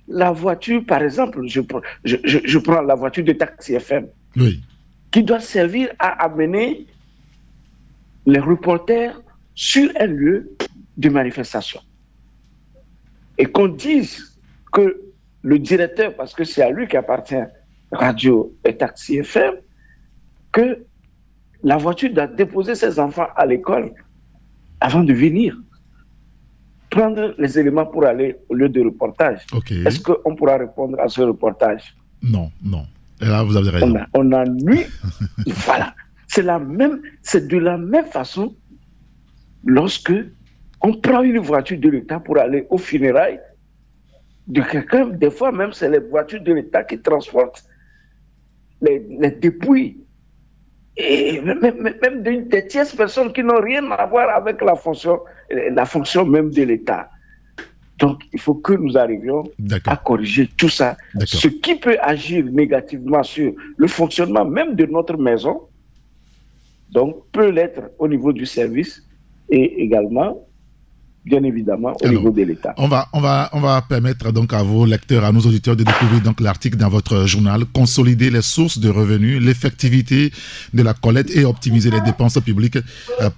la voiture, par exemple, je prends la voiture de Taxi FM,
oui,
qui doit servir à amener les reporters sur un lieu de manifestation. Et qu'on dise que le directeur, parce que c'est à lui qu'appartient Radio et Taxi FM, que la voiture doit déposer ses enfants à l'école avant de venir prendre les éléments pour aller au lieu de reportage.
Okay.
Est-ce qu'on pourra répondre à ce reportage?
Non. Et là, vous avez raison.
On a lu, voilà. C'est de la même façon lorsque on prend une voiture de l'État pour aller aux funérailles de quelqu'un. Des fois même, c'est les voitures de l'État qui transportent les dépouilles. Et même des tierces personnes qui n'ont rien à voir avec la fonction même de l'État. Donc, il faut que nous arrivions à corriger tout ça. Ce qui peut agir négativement sur le fonctionnement même de notre maison, donc peut l'être au niveau du service, et également bien évidemment, au niveau de l'État.
On va permettre donc à vos lecteurs, à nos auditeurs de découvrir donc l'article dans votre journal, consolider les sources de revenus, l'effectivité de la collecte et optimiser les dépenses publiques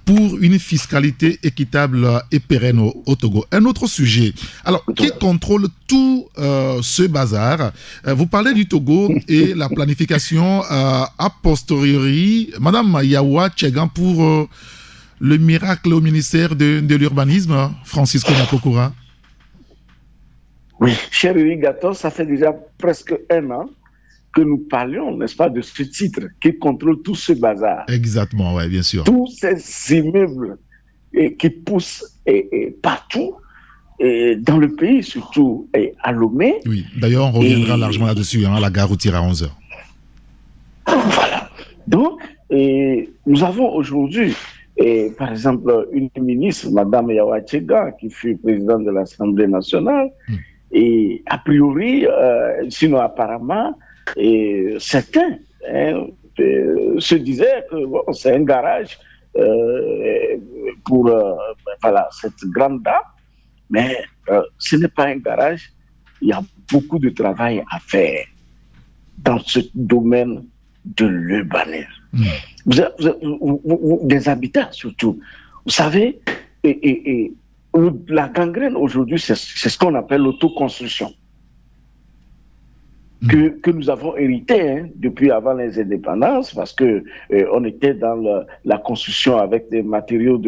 pour une fiscalité équitable et pérenne au Togo. Un autre sujet. Alors, qui contrôle tout ce bazar? Vous parlez du Togo et la planification a posteriori. Madame Yawa Tchegan pour le miracle au ministère de l'urbanisme, Francisco Napokura.
Oui, cher irrigateur, ça fait déjà presque 1 an que nous parlions, n'est-ce pas, de ce titre qui contrôle tout ce bazar.
Exactement, oui, bien sûr.
Tous ces immeubles qui poussent partout, dans le pays, surtout à Lomé.
Oui, d'ailleurs, on reviendra largement là-dessus, à la gare routière à 11h.
Voilà. Donc, nous avons aujourd'hui, par exemple, une ministre, Mme Yawa Tchegan, qui fut présidente de l'Assemblée nationale, et a priori, sinon apparemment, certains se disaient que bon, c'est un garage pour cette grande dame, mais ce n'est pas un garage. Il y a beaucoup de travail à faire dans ce domaine de l'urbanisme. Vous, des habitats surtout. Vous savez, la gangrène aujourd'hui, c'est ce qu'on appelle l'autoconstruction. Que nous avons hérité depuis avant les indépendances, parce que on était dans la construction avec des matériaux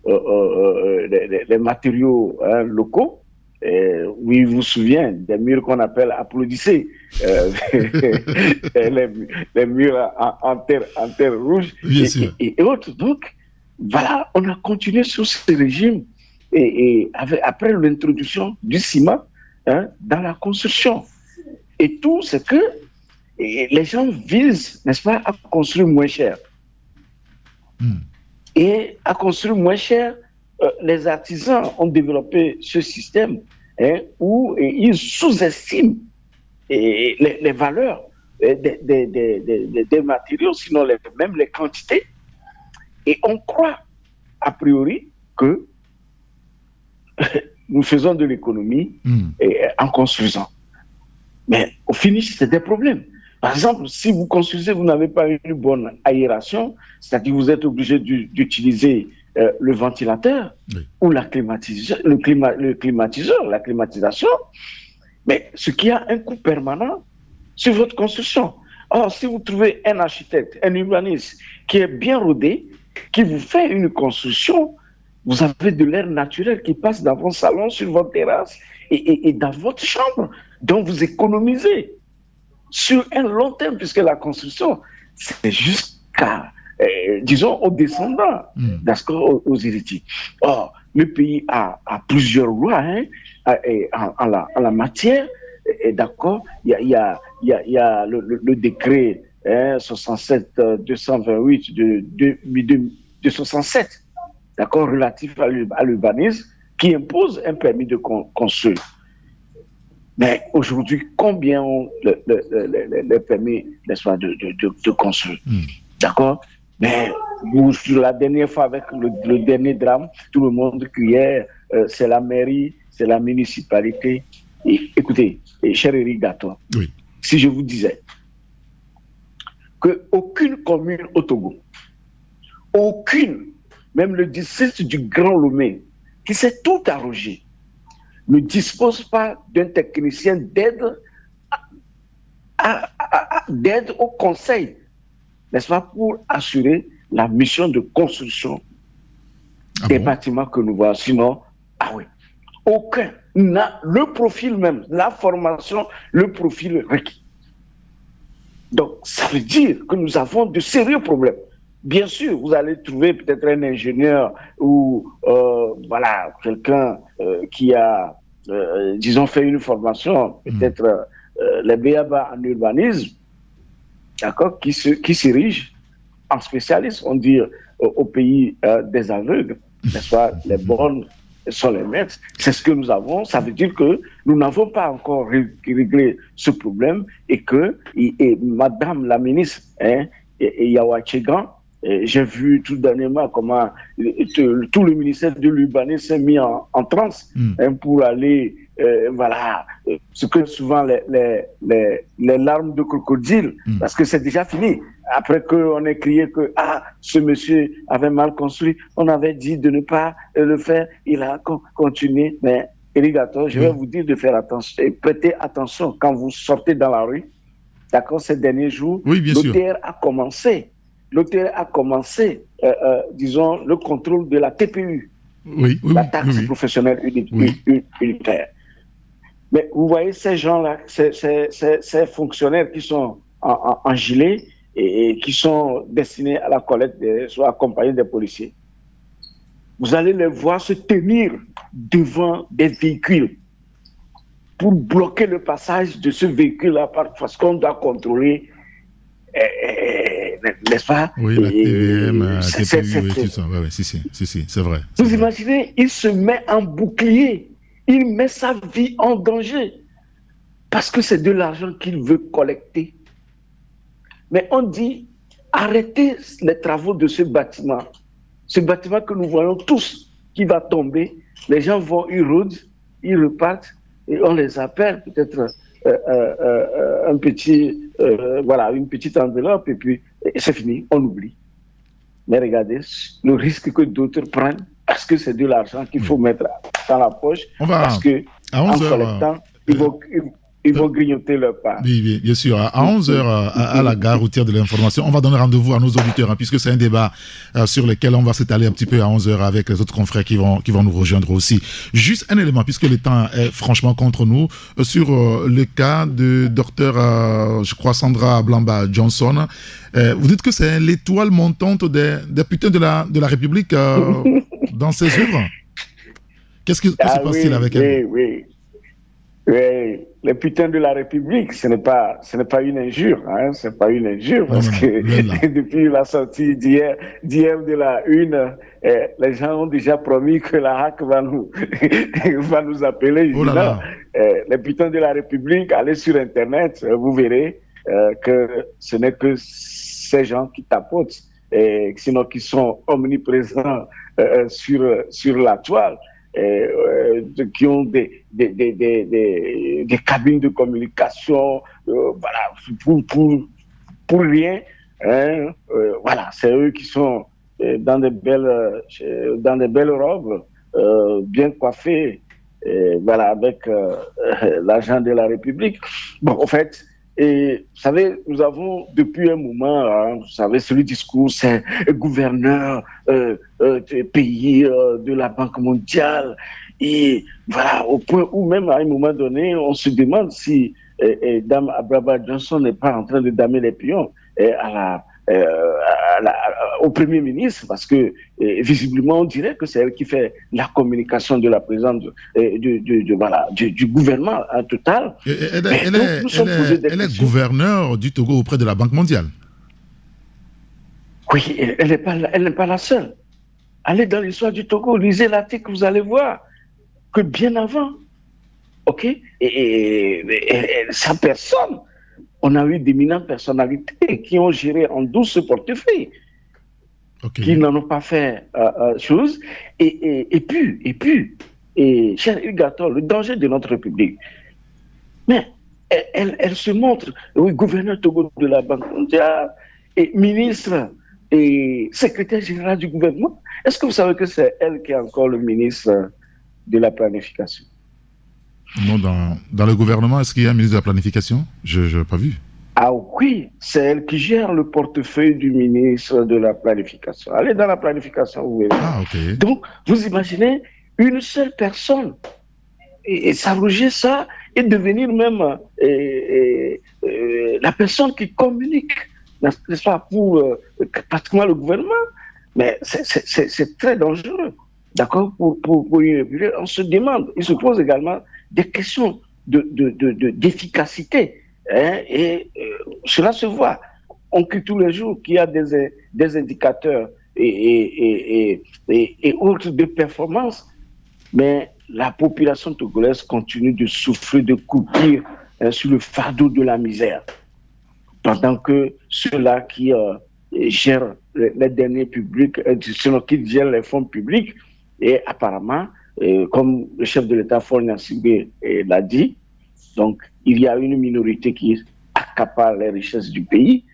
les matériaux locaux. Oui, vous vous souvenez des murs qu'on appelle applaudissez, les murs en terre rouge et autres. Donc, voilà, on a continué sur ce régime et après l'introduction du ciment dans la construction. Et tout, c'est que les gens visent, n'est-ce pas, à construire moins cher. Et à construire moins cher, les artisans ont développé ce système où ils sous-estiment les valeurs des matériaux, sinon même les quantités. Et on croit, a priori, que nous faisons de l'économie en construisant. Mais au finish, c'est des problèmes. Par exemple, si vous construisez, vous n'avez pas une bonne aération, c'est-à-dire que vous êtes obligé d'utiliser le ventilateur ou la climatisation, la climatisation, mais ce qui a un coût permanent sur votre construction. Or, si vous trouvez un architecte, un urbaniste qui est bien rodé, qui vous fait une construction, vous avez de l'air naturel qui passe dans votre salon, sur votre terrasse et dans votre chambre. Donc, vous économisez sur un long terme, puisque la construction, c'est jusqu'à, disons, aux descendants, d'accord, aux héritiers. Or, le pays a plusieurs lois en la matière, d'accord. Il y a le décret 67-228 de 67, d'accord, relatif à l'urbanisme, qui impose un permis de construire. Mais aujourd'hui, combien ont les permis, n'est-ce pas, de construire? D'accord? Mais la dernière fois, avec le dernier drame, tout le monde criait c'est la mairie, c'est la municipalité. Et, écoutez, cher irrigateur, si je vous disais qu'aucune commune au Togo, aucune, même le district du Grand Lomé, qui s'est tout arrogé, ne dispose pas d'un technicien d'aide au conseil, n'est-ce pas, pour assurer la mission de construction des bâtiments que nous voyons. Sinon, aucun n'a le profil même, la formation, le profil requis. Donc, ça veut dire que nous avons de sérieux problèmes. Bien sûr, vous allez trouver peut-être un ingénieur ou quelqu'un qui a, disons, fait une formation, peut-être les BABA en urbanisme, d'accord, qui s'érige en spécialiste, on dit au pays des aveugles, n'est-ce pas, les bornes sont les maîtres. C'est ce que nous avons. Ça veut dire que nous n'avons pas encore réglé ce problème et que Madame la ministre Yawa Tchegan J'ai vu tout dernièrement comment tout le ministère de l'Urbanisme s'est mis en transe pour aller, ce que souvent les larmes de crocodile, parce que c'est déjà fini. Après qu'on ait crié que ce monsieur avait mal construit, on avait dit de ne pas le faire, il a continué. Mais Irrigator, je vais vous dire de faire attention et prêter attention quand vous sortez dans la rue. D'accord, ces derniers jours, l'OTR a commencé. Disons, le contrôle de la TPU, la taxe professionnelle unitaire. Mais vous voyez ces gens-là, ces fonctionnaires qui sont en gilet et qui sont destinés à la collecte, soit accompagnés des policiers. Vous allez les voir se tenir devant des véhicules pour bloquer le passage de ce véhicule-là parce qu'on doit contrôler. N'est-ce pas?
Oui, la TVM, TPU et tout ça. Oui, si, c'est vrai.
Vous imaginez, il se met en bouclier, il met sa vie en danger parce que c'est de l'argent qu'il veut collecter. Mais on dit, arrêtez les travaux de ce bâtiment que nous voyons tous qui va tomber. Les gens vont, ils rôdent, ils repartent et on les appelle peut-être une petite enveloppe et puis c'est fini, on oublie. Mais regardez le risque que d'autres prennent parce que c'est de l'argent qu'il faut mettre dans la poche parce que en collectant, ils vont grignoter leur part.
Oui, bien sûr. À 11h, à la gare routière de l'information, on va donner rendez-vous à nos auditeurs, puisque c'est un débat sur lequel on va s'étaler un petit peu à 11h avec les autres confrères qui vont nous rejoindre aussi. Juste un élément, puisque le temps est franchement contre nous, sur le cas de docteur, je crois, Sandra Blamba Johnson. Vous dites que c'est l'étoile montante des putains de la République dans ses œuvres. Qu'est-ce qui se passe-t-il avec elle?
Oui, les putains de la République, ce n'est pas une injure, c'est pas une injure parce que depuis la sortie d'hier de la une, les gens ont déjà promis que la HAC va nous appeler. Les putains de la République, allez sur Internet, vous verrez que ce n'est que ces gens qui tapotent, sinon qui sont omniprésents sur la toile. Qui ont des cabines de communication, pour rien. C'est eux qui sont dans des belles robes, bien coiffés, avec l'argent de la République. Bon, en fait. Et vous savez, nous avons depuis un moment, vous savez, ce discours, c'est gouverneur pays de la Banque mondiale. Et voilà, au point où même à un moment donné, on se demande si Dame Blamba Johnson n'est pas en train de damer les pions au Premier ministre, parce que visiblement, on dirait que c'est elle qui fait la communication de la présidente du gouvernement total.
Elle est gouverneure du Togo auprès de la Banque mondiale.
Oui, elle n'est pas la seule. Allez dans l'histoire du Togo, lisez l'article, vous allez voir que bien avant, et sa personne, on a eu d'éminentes personnalités qui ont géré en douce ce portefeuille, qui n'en ont pas fait chose. Et puis, cher Irrigator, le danger de notre République, mais elle se montre, gouverneur Togo de la Banque mondiale, et ministre et secrétaire général du gouvernement. Est-ce que vous savez que c'est elle qui est encore le ministre de la planification?
Non, dans le gouvernement, est-ce qu'il y a un ministre de la planification? Je n'ai pas vu.
Ah oui, c'est elle qui gère le portefeuille du ministre de la planification. Allez dans la planification, vous verrez. Donc, vous imaginez une seule personne et s'arroger ça et devenir même la personne qui communique, n'est-ce pas, pour pratiquement le gouvernement. Mais c'est très dangereux, d'accord, pour une république. On se demande, il se pose également des questions d'efficacité. Et cela se voit. On crie tous les jours qu'il y a des indicateurs et autres de performance, mais la population togolaise continue de souffrir, de croupir sur le fardeau de la misère. Pendant que ceux-là qui gère les derniers publics, sinon qui gère les fonds publics. Et apparemment, comme le chef de l'État, Faure Gnassingbé, l'a dit, donc il y a une minorité qui accapare les richesses du pays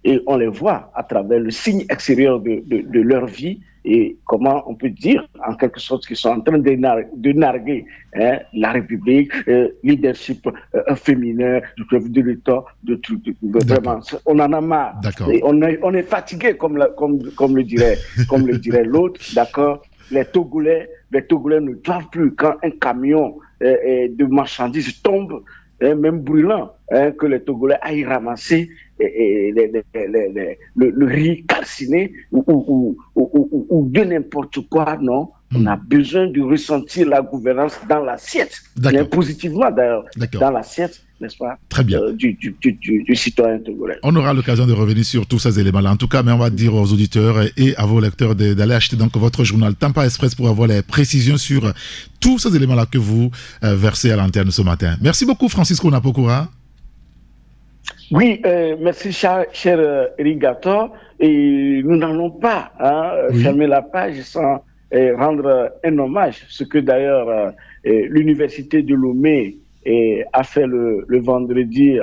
et on les voit à travers le signe extérieur de leur vie et comment on peut dire en quelque sorte qu'ils sont en train de narguer la République, leadership féminin, du chef de l'État, vraiment, on en a marre. Et on est fatigué comme le dirait l'autre, d'accord. Les Togolais ne doivent plus, quand un camion de marchandises tombe, même brûlant, que les Togolais aillent ramasser le riz calciné ou de n'importe quoi, non. On a besoin de ressentir la gouvernance dans l'assiette, mais positivement d'ailleurs, dans l'assiette, n'est-ce pas?
Très bien.
Du citoyen togolais.
On aura l'occasion de revenir sur tous ces éléments-là. En tout cas, mais on va dire aux auditeurs et à vos lecteurs d'aller acheter donc votre journal Tampa Express pour avoir les précisions sur tous ces éléments-là que vous versez à l'antenne ce matin. Merci beaucoup, Francisco Napokura.
Oui, merci, cher Eric Gator. Et nous n'allons pas fermer la page sans rendre un hommage, ce que d'ailleurs l'université de Lomé a fait le vendredi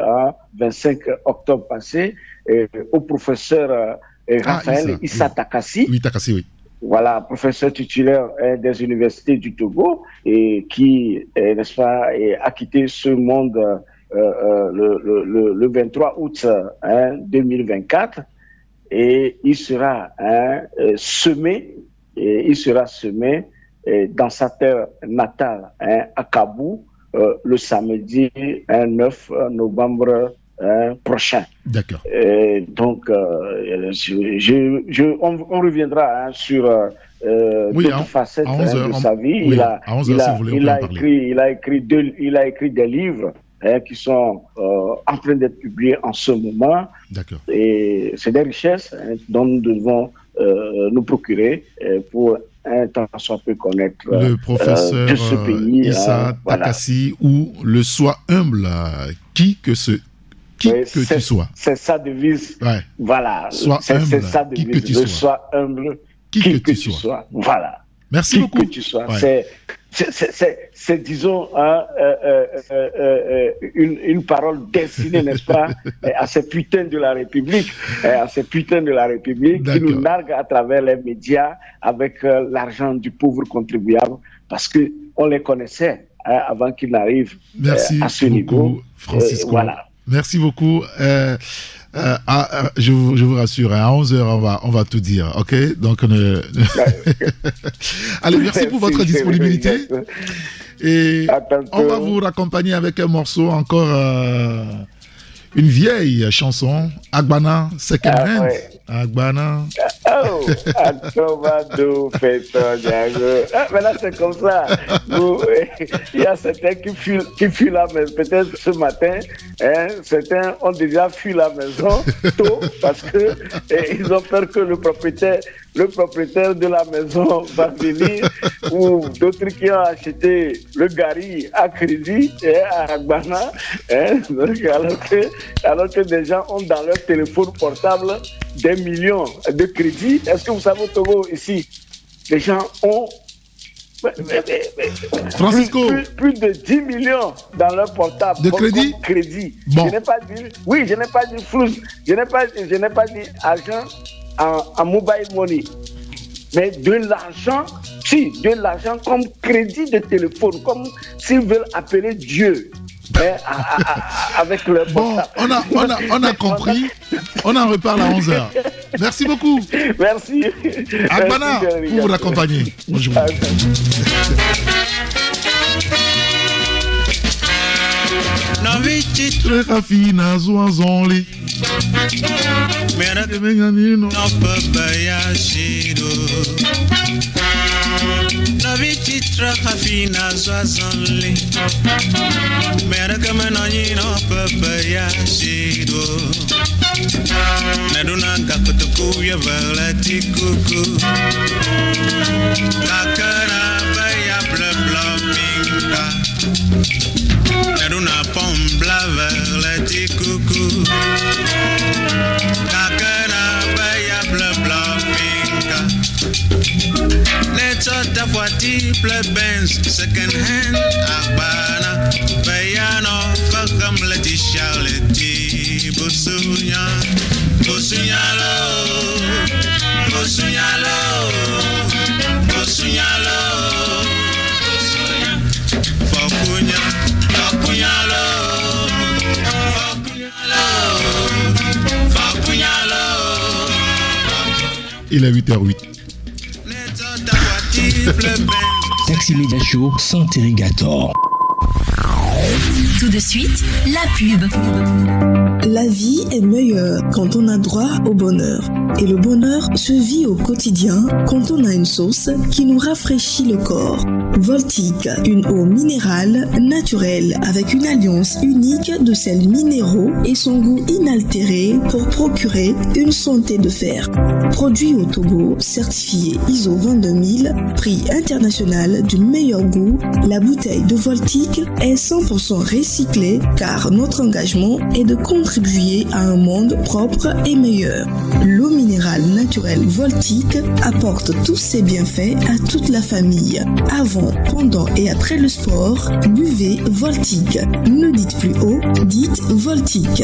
25 octobre passé au professeur Raphaël Issa Takassi.
Oui, Takassi, oui.
Voilà, professeur titulaire des universités du Togo et qui, n'est-ce pas, a quitté ce monde le 23 août 2024 et il sera semé dans sa terre natale à Kabou le samedi 9 novembre prochain.
D'accord.
Donc, on reviendra sur d'autres facettes de sa vie.
Oui, à 11h,
il a écrit des livres qui sont en train d'être publiés en ce moment.
D'accord.
Et c'est des richesses dont nous devons nous procurer pour un temps soit peu connaître
le professeur
de ce pays.
Issa Takassi, ou le sois humble, qui que tu sois.
C'est sa devise.
Ouais.
Voilà. C'est sa devise.
Qui que tu
le
sois.
Sois humble, qui que tu sois. Voilà.
Merci beaucoup.
Qui que tu sois. Ouais. C'est disons, une parole destinée, n'est-ce pas, à ces putains de la République, qui nous narguent à travers les médias avec l'argent du pauvre contribuable, parce qu'on les connaissait avant qu'ils n'arrivent à ce niveau.
Francisco.
Voilà.
Merci beaucoup. Je vous rassure, à 11h, on va tout dire, ok? Donc, allez, merci pour votre disponibilité. Et on va vous raccompagner avec un morceau encore, une vieille chanson, Agbana Second Hand. Agbana.
Oh, Agbana maintenant c'est comme ça. Il y a certains qui fuient la maison. Peut-être ce matin, certains ont déjà fui la maison tôt parce que ils ont peur que le propriétaire de la maison va venir, ou d'autres qui ont acheté le gari à crédit à Agbana, alors que des gens ont dans leur téléphone portable des millions de crédits. Est-ce que vous savez au Togo ici, les gens ont
Francisco,
plus de 10 millions dans leur portable
de crédit.
Bon. Je n'ai pas dit flou, je n'ai pas dit argent en mobile money, mais de l'argent comme crédit de téléphone, comme s'ils veulent appeler Dieu. Avec le
on a compris. On en reparle à 11h. Merci beaucoup.
Merci.
Agbana, pour vous accompagner. Bonjour.
Navititra hafina zwazanli Mera kama nanyi no papa ya shido Naduna kakutuku ya valati kuku Kakara baya bla minga Naduna pombla valati kuku Kakara baya triple Benz, second hand, Habana, Bayano, Fakam Leti Charleti, Bosunya, Bosunyalo, Bosunyalo, Bosunyalo, Fakunya, Fakunyalo, Fakunyalo, Fakunyalo.
Il est 8h08.
Taxi Media Show sans irrigator.
Tout de suite, la pub.
La vie est meilleure quand on a droit au bonheur. Et le bonheur se vit au quotidien quand on a une sauce qui nous rafraîchit le corps. Voltique, une eau minérale naturelle avec une alliance unique de sels minéraux et son goût inaltéré pour procurer une santé de fer. Produit au Togo, certifié ISO 22000, prix international du meilleur goût, la bouteille de Voltique est 100% recyclée car notre engagement est de contribuer à un monde propre et meilleur. L'eau minérale naturelle Voltique apporte tous ses bienfaits à toute la famille. Avant, pendant et après le sport, buvez Voltique. Ne dites plus haut, dites Voltique.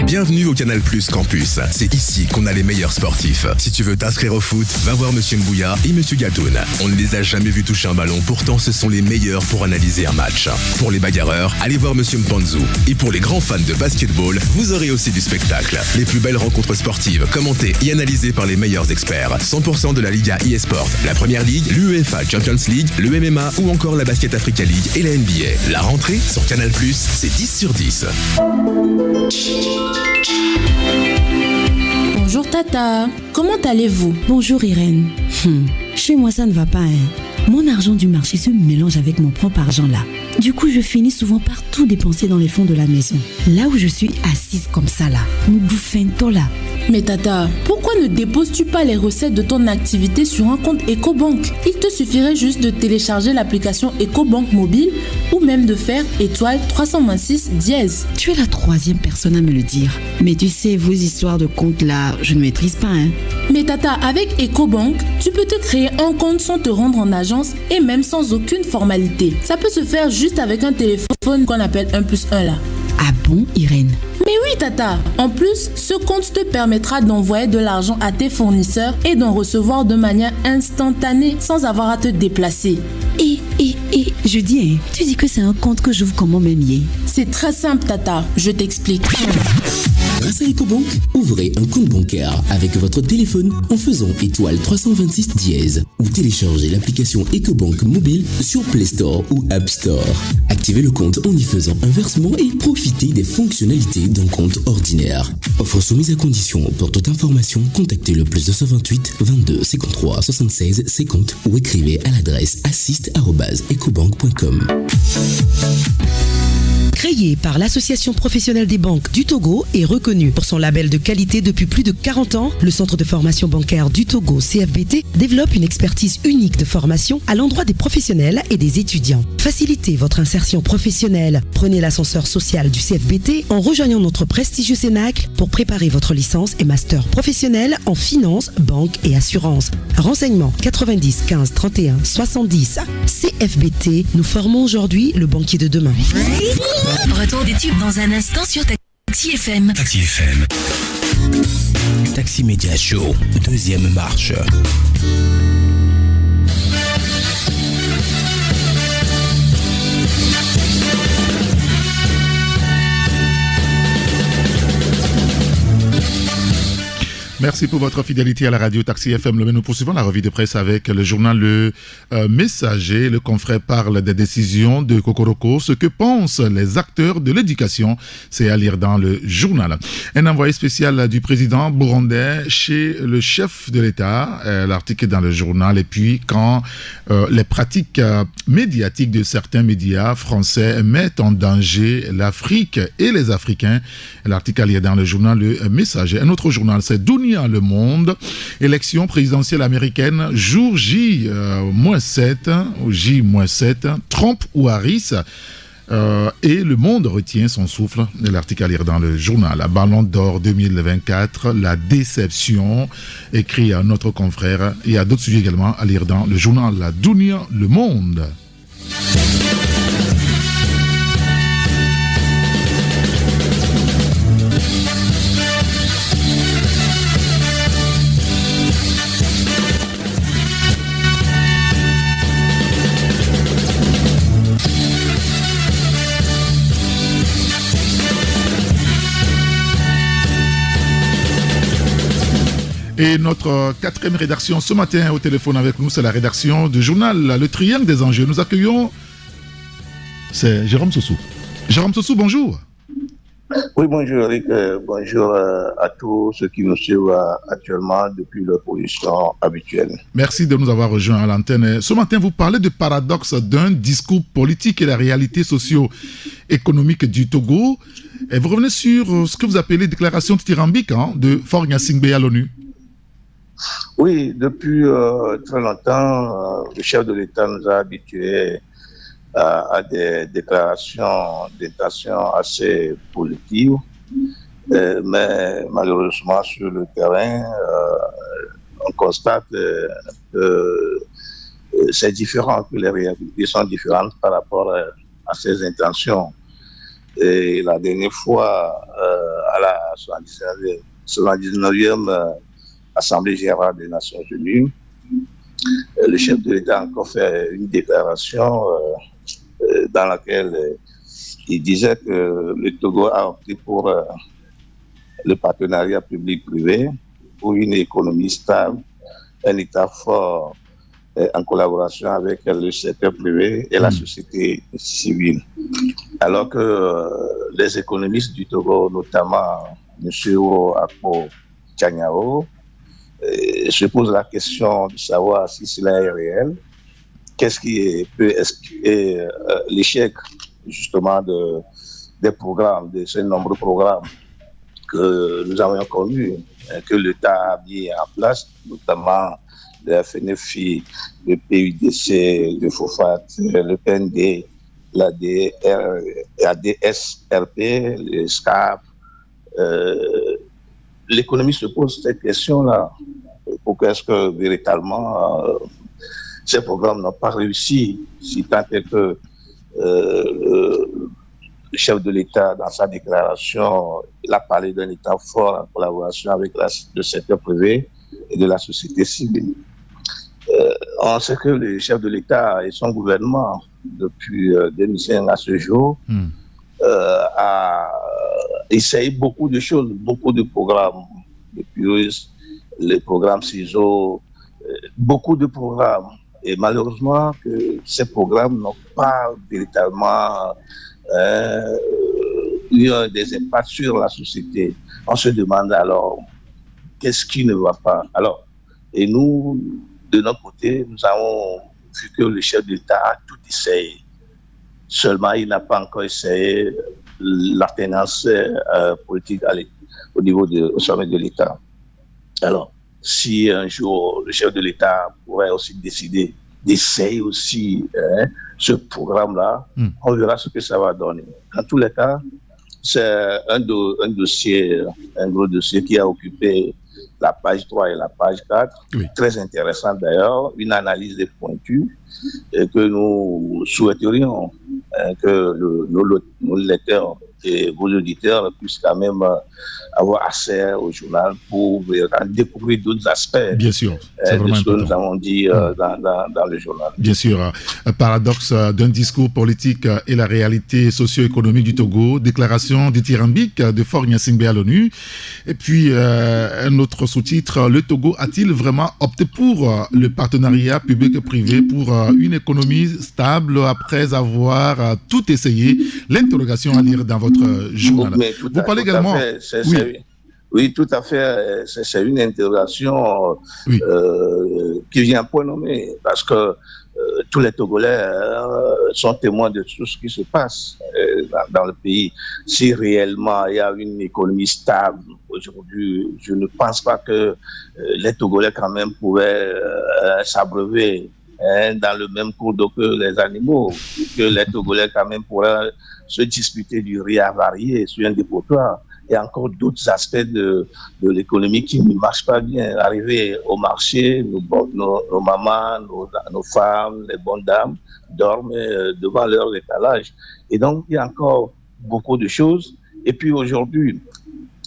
Bienvenue au Canal Plus Campus. C'est ici qu'on a les meilleurs sportifs. Si tu veux t'inscrire au foot, va voir Monsieur Mbouya et Monsieur Gatoun. On ne les a jamais vus toucher un ballon, pourtant ce sont les meilleurs pour analyser un match. Pour les bagarreurs, allez voir Monsieur Mpanzu. Et pour les grands fans de basketball, vous aurez aussi du spectacle. Les plus belles rencontres sportives, commentées et analysées par les meilleurs experts. 100% de la Liga eSport, la Première Ligue, l'UEFA Champions League, le MMA ou encore la Basket Africa League et la NBA. La rentrée sur Canal+, c'est 10 sur 10.
Bonjour Tata, comment allez-vous?
Bonjour Irène. Chez moi ça ne va pas, hein. Mon argent du marché se mélange avec mon propre argent là. Du coup, je finis souvent par tout dépenser dans les fonds de la maison. Là où je suis assise comme ça là, nous bouffons là.
Mais Tata, pourquoi ne déposes-tu pas les recettes de ton activité sur un compte EcoBank? Il te suffirait juste de télécharger l'application EcoBank mobile ou même de faire étoile 326 dièse.
Tu es la troisième personne à me le dire. Mais tu sais, vos histoires de compte là, je ne maîtrise pas, hein.
Mais Tata, avec EcoBank, tu peux te créer un compte sans te rendre en agence et même sans aucune formalité. Ça peut se faire juste avec un téléphone qu'on appelle 1+1 là.
Ah bon, Irène?
Mais oui, Tata. En plus, ce compte te permettra d'envoyer de l'argent à tes fournisseurs et d'en recevoir de manière instantanée sans avoir à te déplacer.
Je dis, tu dis que c'est un compte que j'ouvre comment m'aimer?
C'est très simple, Tata. Je t'explique.
Grâce à EcoBank, ouvrez un compte bancaire avec votre téléphone en faisant étoile 326 dièse ou téléchargez l'application EcoBank mobile sur Play Store ou App Store. Activez le compte en y faisant un versement et profitez des fonctionnalités d'un compte ordinaire. Offre soumise à condition. Pour toute information, contactez le +228 22 53 76 50 ou écrivez à l'adresse assist@ecobank.com.
Créé par l'Association professionnelle des banques du Togo et reconnu pour son label de qualité depuis plus de 40 ans, le Centre de formation bancaire du Togo, CFBT, développe une expertise unique de formation à l'endroit des professionnels et des étudiants. Facilitez votre insertion professionnelle. Prenez l'ascenseur social du CFBT en rejoignant notre prestigieux Cénacle pour préparer votre licence et master professionnel en finance, banque et assurance. Renseignements 90 15 31 70. CFBT, nous formons aujourd'hui le banquier de demain.
Retour des tubes dans un instant sur Taxi FM.
Taxi FM. Taxi Media Show, deuxième marche.
Merci pour votre fidélité à la radio Taxi FM. Nous poursuivons la revue de presse avec le journal Le Messager. Le confrère parle des décisions de Kokoroko. Ce que pensent les acteurs de l'éducation, c'est à lire dans le journal. Un envoyé spécial du président burundais chez le chef de l'État. L'article est dans le journal. Et puis, quand les pratiques médiatiques de certains médias français mettent en danger l'Afrique et les Africains, l'article à lire dans le journal Le Messager. Un autre journal, c'est Dunia Le Monde, élection présidentielle américaine, jour J-7, J-7, Trump ou Harris. Et le monde retient son souffle. L'article à lire dans le journal. Ballon d'or 2024, la déception, écrit à notre confrère. Il y a d'autres sujets également à lire dans le journal La Dunia, Le Monde. Et notre quatrième rédaction ce matin au téléphone avec nous, c'est la rédaction du journal Le Triangle des Enjeux. Nous accueillons, c'est Jérôme Sossou. Jérôme Sossou, bonjour.
Oui, bonjour Eric, bonjour à tous ceux qui nous suivent actuellement depuis leur position habituelle.
Merci de nous avoir rejoints à l'antenne. Ce matin, vous parlez du paradoxe d'un discours politique et la réalité socio-économique du Togo. Et vous revenez sur ce que vous appelez déclaration dithyrambique de Faure Gnassingbé à l'ONU.
Oui, depuis très longtemps, le chef de l'État nous a habitués à des déclarations d'intention assez positives, mais malheureusement sur le terrain, on constate que c'est différent, que les réalités sont différentes par rapport à ces intentions. Et la dernière fois, à la 79e Assemblée générale des Nations Unies, le chef de l'État a encore fait une déclaration dans laquelle il disait que le Togo a opté pour le partenariat public-privé, pour une économie stable, un État fort en collaboration avec le secteur privé et la société civile. Alors que les économistes du Togo, notamment M. Akpo Tchanyao, se posent la question de savoir si cela est réel. Qu'est-ce qui peut expliquer l'échec justement des programmes, de ces nombreux programmes que nous avons connus, que l'État a mis en place, notamment le FNFI, le PUDC, le FOFAT, le PND, la DSRP, le SCAP. L'économie se pose cette question-là. Pourquoi est-ce que véritablement ces programmes n'ont pas réussi, si tant est que le chef de l'État, dans sa déclaration, il a parlé d'un État fort en collaboration avec le secteur privé et de la société civile. On sait que le chef de l'État et son gouvernement, depuis 2005 à ce jour, a essayé beaucoup de choses, beaucoup de programmes, depuis les programmes CISO, beaucoup de programmes. Et malheureusement, que ces programmes n'ont pas véritablement eu des impacts sur la société. On se demande alors, qu'est-ce qui ne va pas? Alors, et nous, de notre côté, nous avons vu que le chef de l'État a tout essayé. Seulement, il n'a pas encore essayé l'alternance politique au sommet de l'État. Alors, si un jour le chef de l'État pourrait aussi décider d'essayer aussi ce programme-là, on verra ce que ça va donner. En tous les cas, c'est un dossier, un gros dossier qui a occupé la page 3 et la page 4, très intéressant d'ailleurs, une analyse des pointus que nous souhaiterions que nos lecteurs et vos auditeurs puissent quand même avoir accès au journal pour découvrir d'autres aspects de ce que nous avons dit dans le journal.
Bien sûr. Un paradoxe d'un discours politique et la réalité socio-économique du Togo, déclaration dithyrambique de Faure Gnassingbé à l'ONU. Et puis, un autre sous-titre, le Togo a-t-il vraiment opté pour le partenariat public-privé pour une économie stable après avoir tout essayé? L'interrogation à lire dans votre journal. Vous parlez également...
Oui, tout à fait. C'est une interrogation qui vient point nommé, parce que tous les Togolais sont témoins de tout ce qui se passe dans le pays. Si réellement il y a une économie stable aujourd'hui, je ne pense pas que les Togolais quand même pouvaient s'abreuver dans le même cours d'eau que les animaux, que les Togolais quand même pourraient se disputer du riz avarié sur un dépotoir. Il y a encore d'autres aspects de l'économie qui ne marchent pas bien. Arriver au marché, nos mamans, nos femmes, les bonnes dames dorment devant leur étalage. Et donc, il y a encore beaucoup de choses. Et puis aujourd'hui,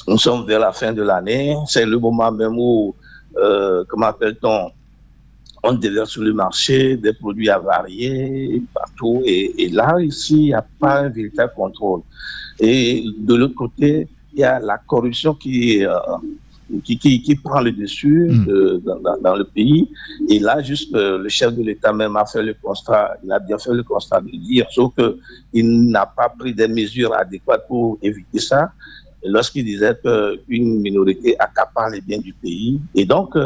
nous sommes vers la fin de l'année. C'est le moment même où, comment appelle-t-on, on déverse sur le marché des produits avariés partout. Et là, ici, il n'y a pas un véritable contrôle. Et de l'autre côté, il y a la corruption qui prend le dessus dans le pays. Et là, juste le chef de l'État même a fait le constat, il a bien fait le constat de dire, sauf qu'il n'a pas pris des mesures adéquates pour éviter ça, lorsqu'il disait qu'une minorité accapare les biens du pays. Et donc,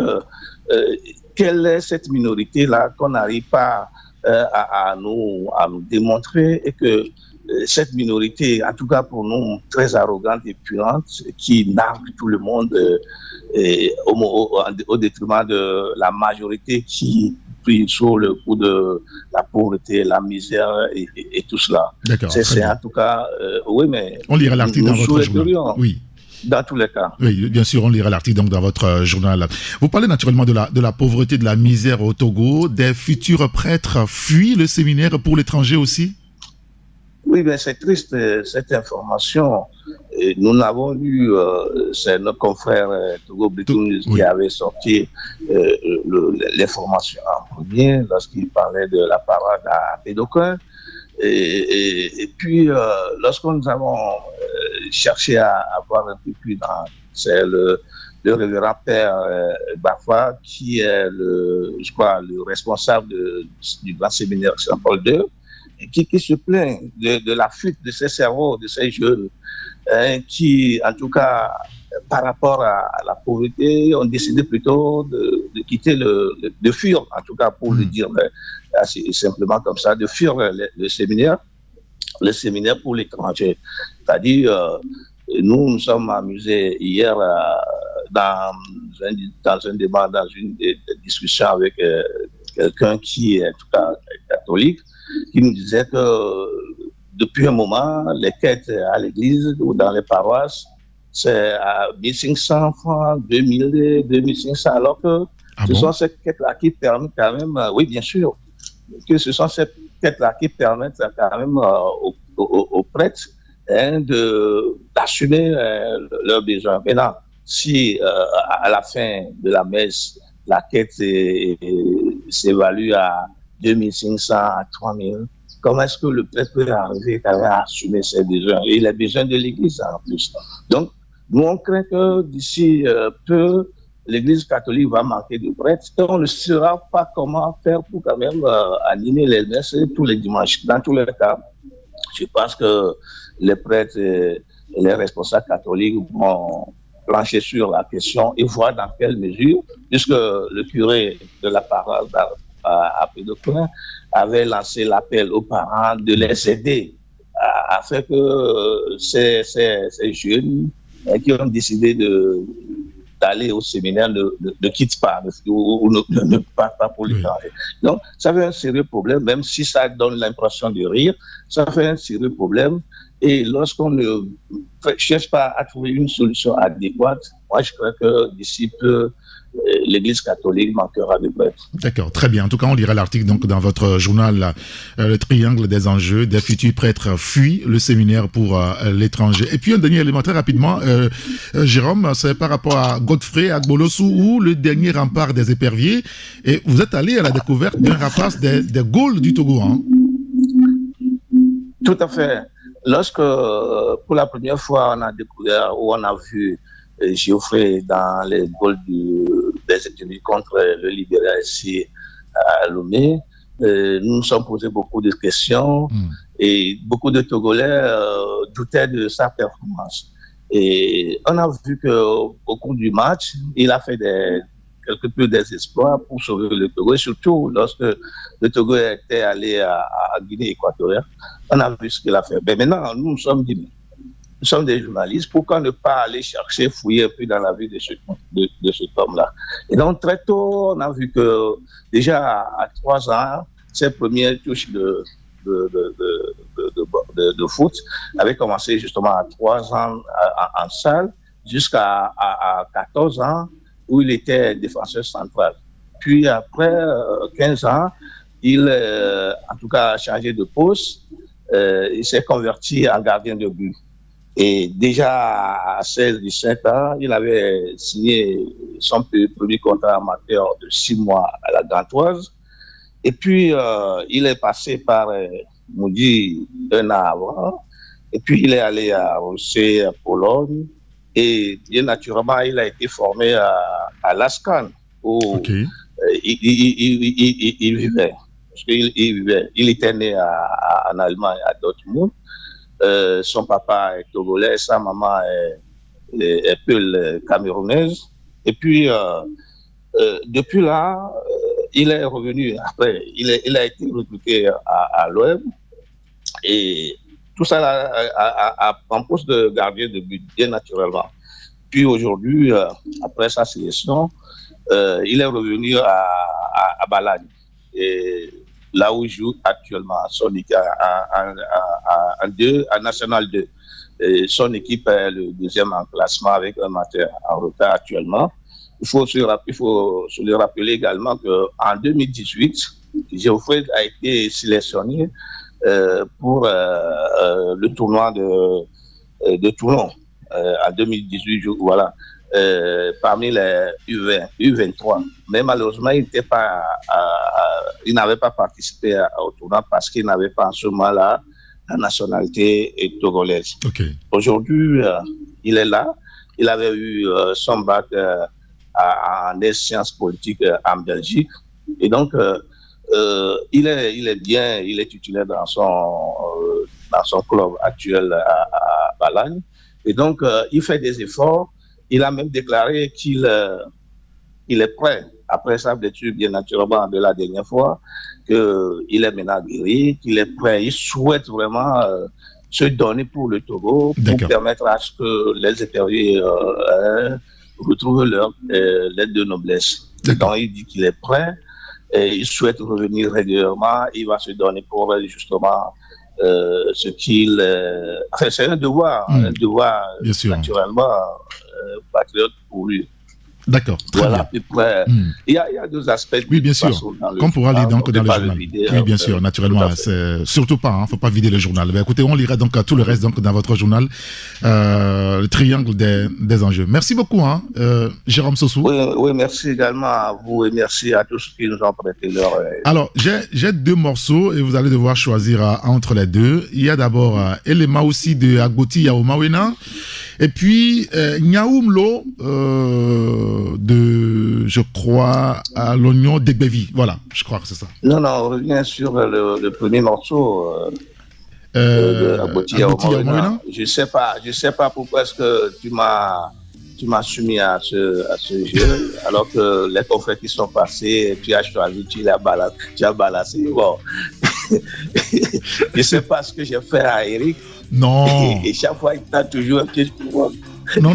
quelle est cette minorité-là qu'on n'arrive pas à nous démontrer, et que cette minorité, en tout cas pour nous, très arrogante et puante, qui nargue tout le monde au détriment de la majorité qui prie sur le coup de la pauvreté, la misère et tout cela.
D'accord.
C'est en tout cas, oui, mais
on lira l'article dans votre journal. Oui.
Dans tous les cas.
Oui, bien sûr, on lira l'article donc dans votre journal. Vous parlez naturellement de la pauvreté, de la misère au Togo. Des futurs prêtres fuient le séminaire pour l'étranger aussi?
Oui, ben c'est triste cette information. Et nous l'avons lu, c'est notre confrère Togo Britoun qui avait sorti l'information en premier lorsqu'il parlait de la parade à Pédoquin. Et puis, lorsque nous avons cherché à avoir un peu plus dans, c'est le révérend père Bafoua qui est le responsable du grand séminaire Saint-Paul II, qui se plaint de la fuite de ces cerveaux, de ces jeunes, qui, en tout cas, par rapport à la pauvreté, ont décidé plutôt de quitter de fuir, en tout cas pour le dire assez simplement comme ça, de fuir le séminaire pour l'étranger. C'est-à-dire, nous sommes amusés hier dans un débat, dans une discussion avec quelqu'un qui est en tout cas catholique, qui nous disait que depuis un moment, les quêtes à l'église ou dans les paroisses, c'est à 1500 francs, 2000, 2500, alors que ce sont ces quêtes-là qui permettent quand même, oui bien sûr, que ce sont ces quêtes-là qui permettent quand même aux prêtres d'assumer leurs besoins. Maintenant, si à la fin de la messe, la quête s'évalue à 2500 à 3000, comment est-ce que le prêtre peut arriver à assumer ses besoins et les besoins de l'Église en plus? Donc, nous on craint que d'ici peu, l'Église catholique va manquer de prêtres et on ne saura pas comment faire pour quand même animer les messes tous les dimanches. Dans tous les cas, je pense que les prêtres et les responsables catholiques vont plancher sur la question et voir dans quelle mesure, puisque le curé de la paroisse à Pédoquin avait lancé l'appel aux parents de les aider à faire que ces jeunes qui ont décidé d'aller au séminaire ne quittent pas ou ne partent pas pour l'étranger. Donc, ça fait un sérieux problème, même si ça donne l'impression de rire, ça fait un sérieux problème. Et lorsqu'on ne cherche pas à trouver une solution adéquate, moi je crois que d'ici peu, l'Église catholique manquera de prêtres.
D'accord, très bien. En tout cas, on lira l'article donc dans votre journal, le triangle des enjeux, des futurs prêtres fuient le séminaire pour l'étranger. Et puis un dernier élément très rapidement, Jérôme, c'est par rapport à Godfrey Agbolosu, ou le dernier rempart des éperviers. Et vous êtes allé à la découverte d'un rapace des Gaules du Togo, hein?
Tout à fait. Lorsque, pour la première fois, on a découvert ou on a vu Geoffrey dans les Gaules des États-Unis contre le libéral ici à Lomé, nous nous sommes posé beaucoup de questions et beaucoup de Togolais doutaient de sa performance. Et on a vu qu'au cours du match, il a fait quelque peu des exploits pour sauver le Togo, et surtout lorsque le Togo était allé à Guinée équatoriale, on a vu ce qu'il a fait. Mais maintenant, nous nous sommes dit, nous sommes des journalistes, pourquoi ne pas aller chercher, fouiller un peu dans la vie de cet homme-là. Et donc, très tôt, on a vu que déjà à 3 ans, ses premières touches de foot avaient commencé justement à 3 ans en salle, jusqu'à 14 ans, où il était défenseur central. Puis après 15 ans, il en tout cas a changé de poste, il s'est converti en gardien de but. Et déjà à 16-17 ans, il avait signé son premier contrat amateur de 6 mois à la Gantoise. Et puis, il est passé par Moudi 1 an avant. Et puis, il est allé à Rossé, à Pologne. Et bien naturellement, il a été formé à Lascan, où il vivait. Parce il était né en Allemagne, à Dortmund. Son papa est togolais, sa maman est peu camerounaise. Et puis, depuis là, il est revenu. Après, il a été recruté à l'OM. Et tout ça en poste de gardien de but, bien naturellement. Puis aujourd'hui, après sa sélection, il est revenu à Balagne. Et là où il joue actuellement, son équipe en National 2. Et son équipe est le 2e en classement avec un match en retard actuellement. Il faut se le rappeler également qu'en 2018, Geoffrey a été sélectionné pour le tournoi de Toulon. En 2018, voilà. Parmi les U23. Mais malheureusement, il n'avait pas participé au tournoi parce qu'il n'avait pas en ce moment-là la nationalité togolaise.
Okay.
Aujourd'hui, il est là. Il avait eu son bac en sciences politiques en Belgique. Et donc, il est bien, il est titulaire dans son club actuel à Balagne. Et donc, il fait des efforts. Il a même déclaré qu'il est prêt, après sa blessure, bien naturellement, de la dernière fois, qu'il est maintenant guéri, qu'il est prêt. Il souhaite vraiment se donner pour le Togo, pour permettre à ce que les éperviers retrouvent leur lettre de noblesse. Donc, il dit qu'il est prêt, et il souhaite revenir régulièrement. Il va se donner pour justement ce qu'il... Enfin, c'est un devoir naturellement patriote pour lui.
D'accord, très
voilà,
bien.
À peu près. Il y a 2 aspects.
Oui, bien sûr. Qu'on pourra lire donc dans le journal. Oui, bien sûr, naturellement. C'est surtout pas, faut pas vider le journal. Ben, écoutez, on lira donc tout le reste donc dans votre journal, le triangle des enjeux. Merci beaucoup, Jérôme Sossou.
Oui, merci également à vous et merci à tous qui nous ont prêté leur.
Alors, j'ai 2 morceaux et vous allez devoir choisir entre les 2. Il y a d'abord Elema aussi de Agboti Yaomawena. Et puis, Nyaoumlo de, je crois, à l'oignon d'Egbevi. Voilà, je crois que c'est ça.
Non, on revient sur le premier morceau de Agboti Yaomawena. Je sais pas pourquoi est-ce que tu m'as soumis à ce jeu, alors que les confrères qui sont passés, tu as choisi, tu as balancé. Bon. Je sais pas ce que j'ai fait à Eric.
Non.
Et chaque fois, il t'a toujours un piège pour moi.
Non,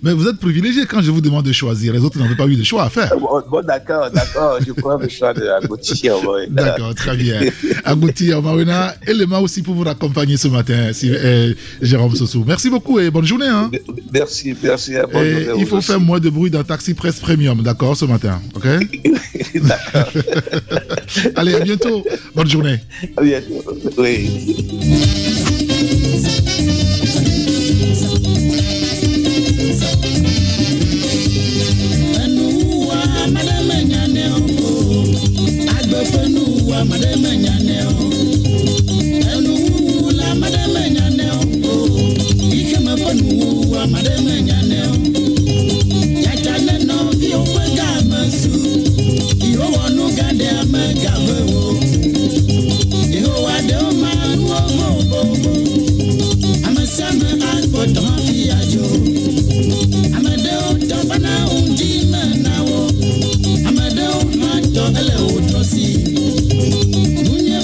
mais vous êtes privilégié quand je vous demande de choisir. Les autres n'ont pas eu de choix à faire.
Bon, d'accord, je prends le choix de Agboti Yaomawena.
D'accord, très bien. Agboti Yaomawena, et les mains aussi pour vous accompagner ce matin, Jérôme Sossou. Merci beaucoup et bonne journée.
Merci. Bonne
journée. Il faut faire moins de bruit dans Taxi Presse Premium, d'accord, ce matin, ok?
D'accord.
Allez, à bientôt. Bonne journée.
À bientôt, oui.
Munye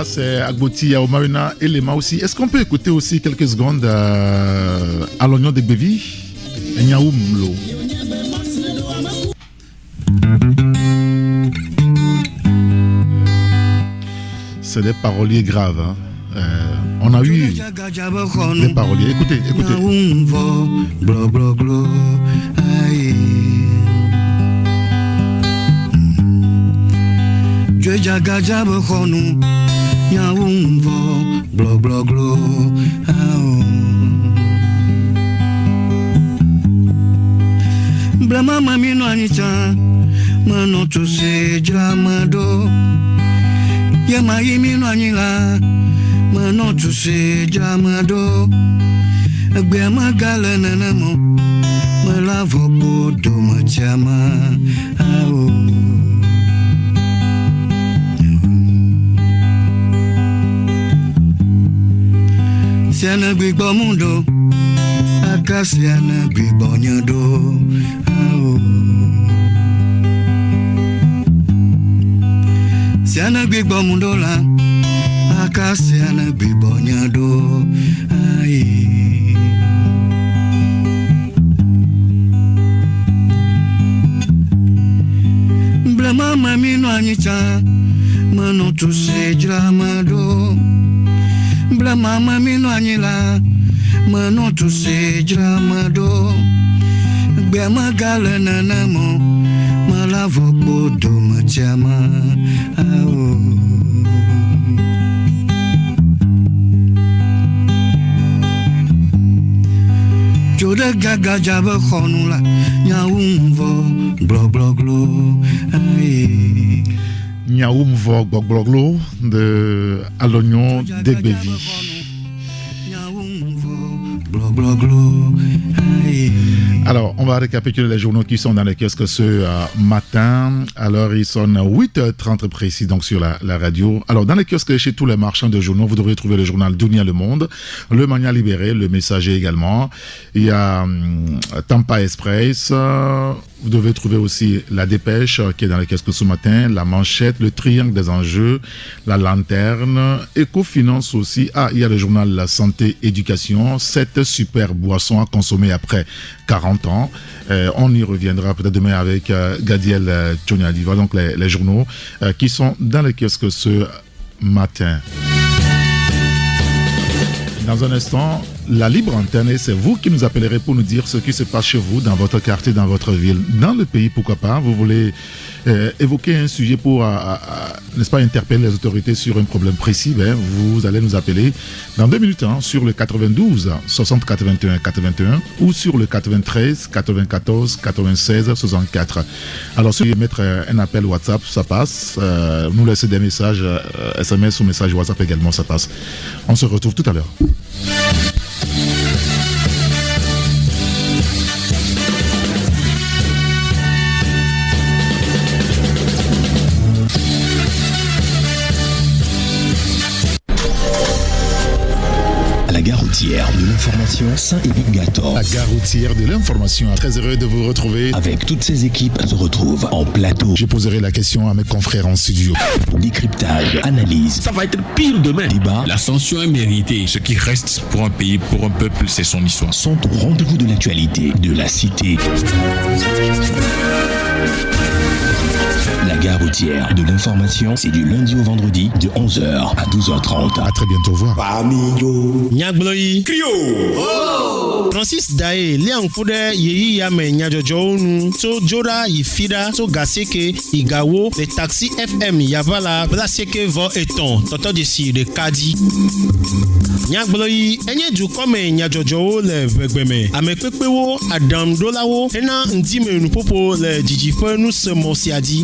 Voilà, c'est Agboti, Omauna et Lema aussi. Est-ce qu'on peut écouter aussi quelques secondes à l'oignon de Bévi Nyaoumlo. C'est des paroliers graves. Hein. On a eu des paroliers. Écoutez.
Blama mami no anita mano to se jamado Yama yimi no anila mano to se jamado Agbe magala nanamo malavo bodo machama ao Siana gbigbo mundo Akasiana gbigbo nyado Siana gbigbo mundo la Akasiana gbigbo nyado Blama mami no anita Mano tu se dramado Blama mami no anila Mano tu se dramado Gbema gala nanamo Malavo bodo machama ao Joda gaga jaba khonula Nyaumvo blogloglo aïe
Nyaoumvo blogloglo de à l'oignon de Bévi. Alors, on va récapituler les journaux qui sont dans les kiosques ce matin. Alors, ils sont 8h30 précis, donc sur la radio. Alors, dans les kiosques chez tous les marchands de journaux, vous devrez trouver le journal Dunia Le Monde, le Mania Libéré, le Messager également. Il y a Tampa Express. Vous devez trouver aussi la Dépêche qui est dans les kiosques ce matin, la Manchette, le Triangle des enjeux, la Lanterne, Ecofinance aussi. Ah, il y a le journal La Santé Éducation, 7 super boissons à consommer après 40 ans. On y reviendra peut-être demain avec Gadiel Tchoniali. Voilà donc les journaux qui sont dans les kiosques ce matin. Dans un instant, la libre antenne, et c'est vous qui nous appellerez pour nous dire ce qui se passe chez vous, dans votre quartier, dans votre ville, dans le pays, pourquoi pas. Vous voulez évoquer un sujet pour, n'est-ce pas, interpeller les autorités sur un problème précis, ben, vous allez nous appeler dans 2 minutes sur le 92 60 81 81 ou sur le 93 94 96 64. Alors, si vous voulez mettre un appel WhatsApp, ça passe. Nous laisser des messages SMS ou messages WhatsApp également, ça passe. On se retrouve tout à l'heure.
La gare routière de l'information Saint-Éric-Gator.
La gare routière de l'information. Très heureux de vous retrouver.
Avec toutes ces équipes se retrouvent en plateau.
Je poserai la question à mes confrères en studio.
Décryptage, analyse.
Ça va être pire demain.
Débat.
L'ascension est méritée. Ce qui reste pour un pays, pour un peuple, c'est son histoire.
Sont au rendez-vous de l'actualité, de la cité. La gare routière de l'information, c'est du lundi au vendredi de 11h à 12h30.
À très bientôt, au revoir.
Nyagbloi Krio Francis Dae Liang Fude Yeyi Yame Nyajojo Nu So Jora Yifida So Gaseke Igawo Le Taxi FM Yavala Blaseke Vo Eton Toto Desi de Kadi Nyagbloi Enye du Kome Nyajojo Le Vegbeme Amekpepewo Adam Dolawo Ena Ndime Nupopo Le Dijife Nu Semosiadi